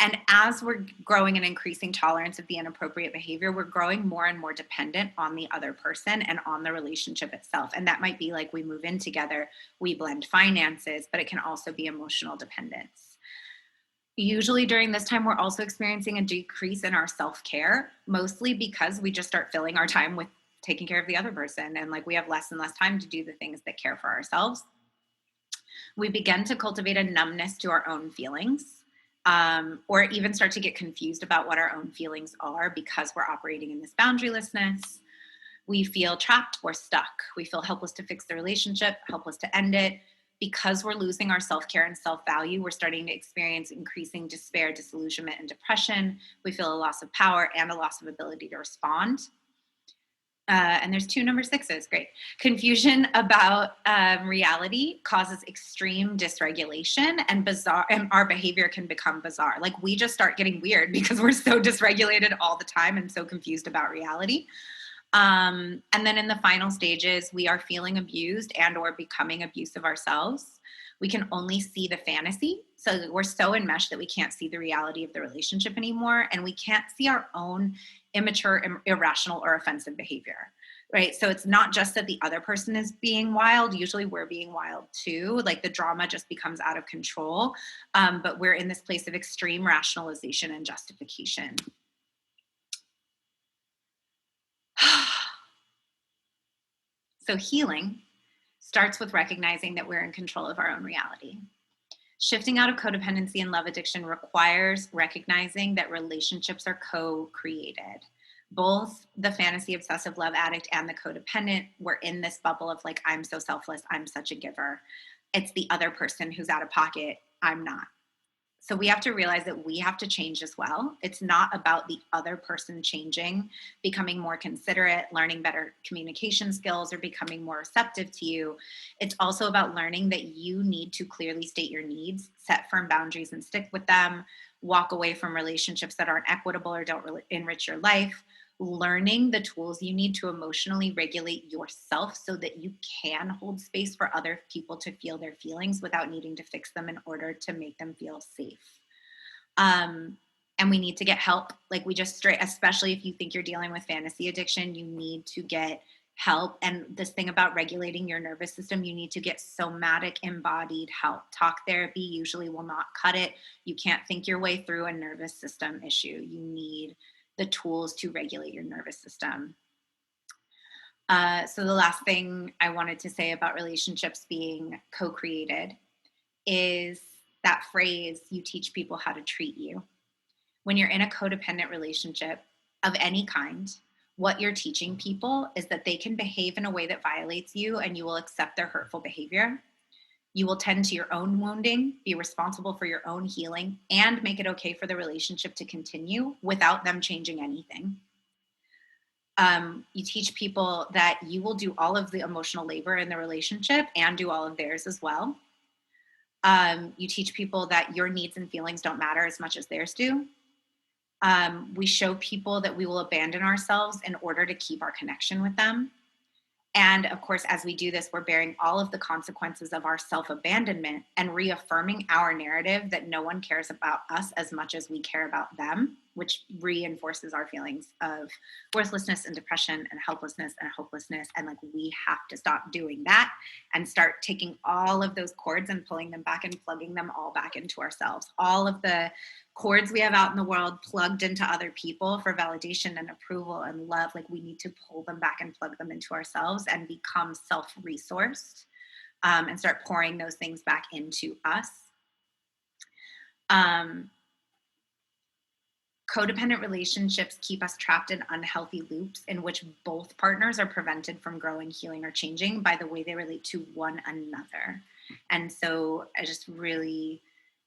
And as we're growing an increasing tolerance of the inappropriate behavior, we're growing more and more dependent on the other person and on the relationship itself. And that might be like we move in together, we blend finances, but it can also be emotional dependence. Usually during this time, we're also experiencing a decrease in our self-care, mostly because we just start filling our time with taking care of the other person. And like we have less and less time to do the things that care for ourselves. We begin to cultivate a numbness to our own feelings, or even start to get confused about what our own feelings are because we're operating in this boundarylessness. We feel trapped or stuck. We feel helpless to fix the relationship, helpless to end it. Because we're losing our self-care and self-value, we're starting to experience increasing despair, disillusionment, and depression. We feel a loss of power and a loss of ability to respond. And there's 2 number 6s. Great. Confusion about reality causes extreme dysregulation and our behavior can become bizarre. Like we just start getting weird because we're so dysregulated all the time and so confused about reality. And then in the final stages, we are feeling abused and or becoming abusive ourselves. We can only see the fantasy. So we're so enmeshed that we can't see the reality of the relationship anymore. And we can't see our own immature, irrational, or offensive behavior, right? So it's not just that the other person is being wild. Usually we're being wild too. Like the drama just becomes out of control. But we're in this place of extreme rationalization and justification. So healing starts with recognizing that we're in control of our own reality. Shifting out of codependency and love addiction requires recognizing that relationships are co-created. Both the fantasy obsessive love addict and the codependent were in this bubble of like, I'm so selfless, I'm such a giver. It's the other person who's out of pocket, I'm not. So we have to realize that we have to change as well. It's not about the other person changing, becoming more considerate, learning better communication skills, or becoming more receptive to you. It's also about learning that you need to clearly state your needs, set firm boundaries and stick with them, walk away from relationships that aren't equitable or don't really enrich your life, learning the tools you need to emotionally regulate yourself so that you can hold space for other people to feel their feelings without needing to fix them in order to make them feel safe. And we need to get help. Like especially if you think you're dealing with fantasy addiction, you need to get help. And this thing about regulating your nervous system, you need to get somatic embodied help. Talk therapy usually will not cut it. You can't think your way through a nervous system issue. You need the tools to regulate your nervous system. So the last thing I wanted to say about relationships being co-created is that phrase, you teach people how to treat you. When you're in a codependent relationship of any kind, what you're teaching people is that they can behave in a way that violates you and you will accept their hurtful behavior. You will tend to your own wounding, be responsible for your own healing, and make it okay for the relationship to continue without them changing anything. You teach people that you will do all of the emotional labor in the relationship and do all of theirs as well. You teach people that your needs and feelings don't matter as much as theirs do. We show people that we will abandon ourselves in order to keep our connection with them. And of course, as we do this, we're bearing all of the consequences of our self-abandonment and reaffirming our narrative that no one cares about us as much as we care about them, which reinforces our feelings of worthlessness and depression and helplessness and hopelessness. And like, we have to stop doing that and start taking all of those cords and pulling them back and plugging them all back into ourselves. All of the cords we have out in the world plugged into other people for validation and approval and love, like we need to pull them back and plug them into ourselves and become self-resourced, and start pouring those things back into us. Codependent relationships keep us trapped in unhealthy loops in which both partners are prevented from growing, healing, or changing by the way they relate to one another. And so I just really,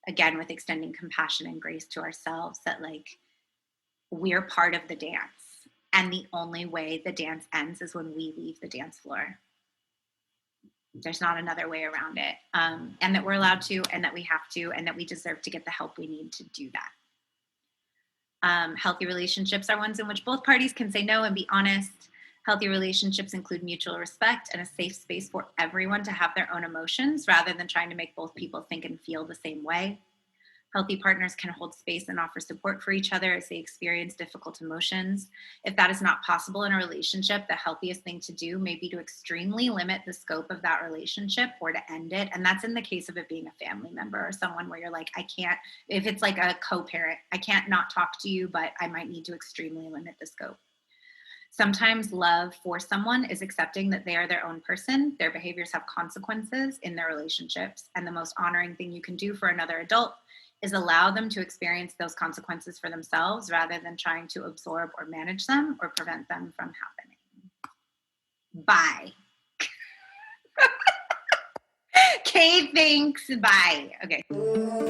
again, with extending compassion and grace to ourselves, that like, we're part of the dance. And the only way the dance ends is when we leave the dance floor. There's not another way around it. And that we're allowed to, and that we have to, and that we deserve to get the help we need to do that. Healthy relationships are ones in which both parties can say no and be honest. Healthy relationships include mutual respect and a safe space for everyone to have their own emotions rather than trying to make both people think and feel the same way. Healthy partners can hold space and offer support for each other as they experience difficult emotions. If that is not possible in a relationship, the healthiest thing to do may be to extremely limit the scope of that relationship or to end it. And that's in the case of it being a family member or someone where you're like, I can't, if it's like a co-parent, I can't not talk to you, but I might need to extremely limit the scope. Sometimes love for someone is accepting that they are their own person, their behaviors have consequences in their relationships, and the most honoring thing you can do for another adult is allow them to experience those consequences for themselves rather than trying to absorb or manage them or prevent them from happening. Bye. Okay, thanks. Bye. Okay.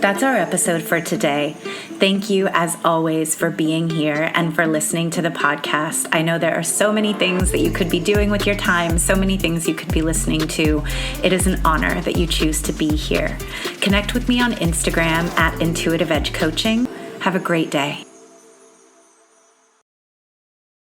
That's our episode for today. Thank you, as always, for being here and for listening to the podcast. I know there are so many things that you could be doing with your time, so many things you could be listening to. It is an honor that you choose to be here. Connect with me on Instagram at Intuitive Edge Coaching. Have a great day.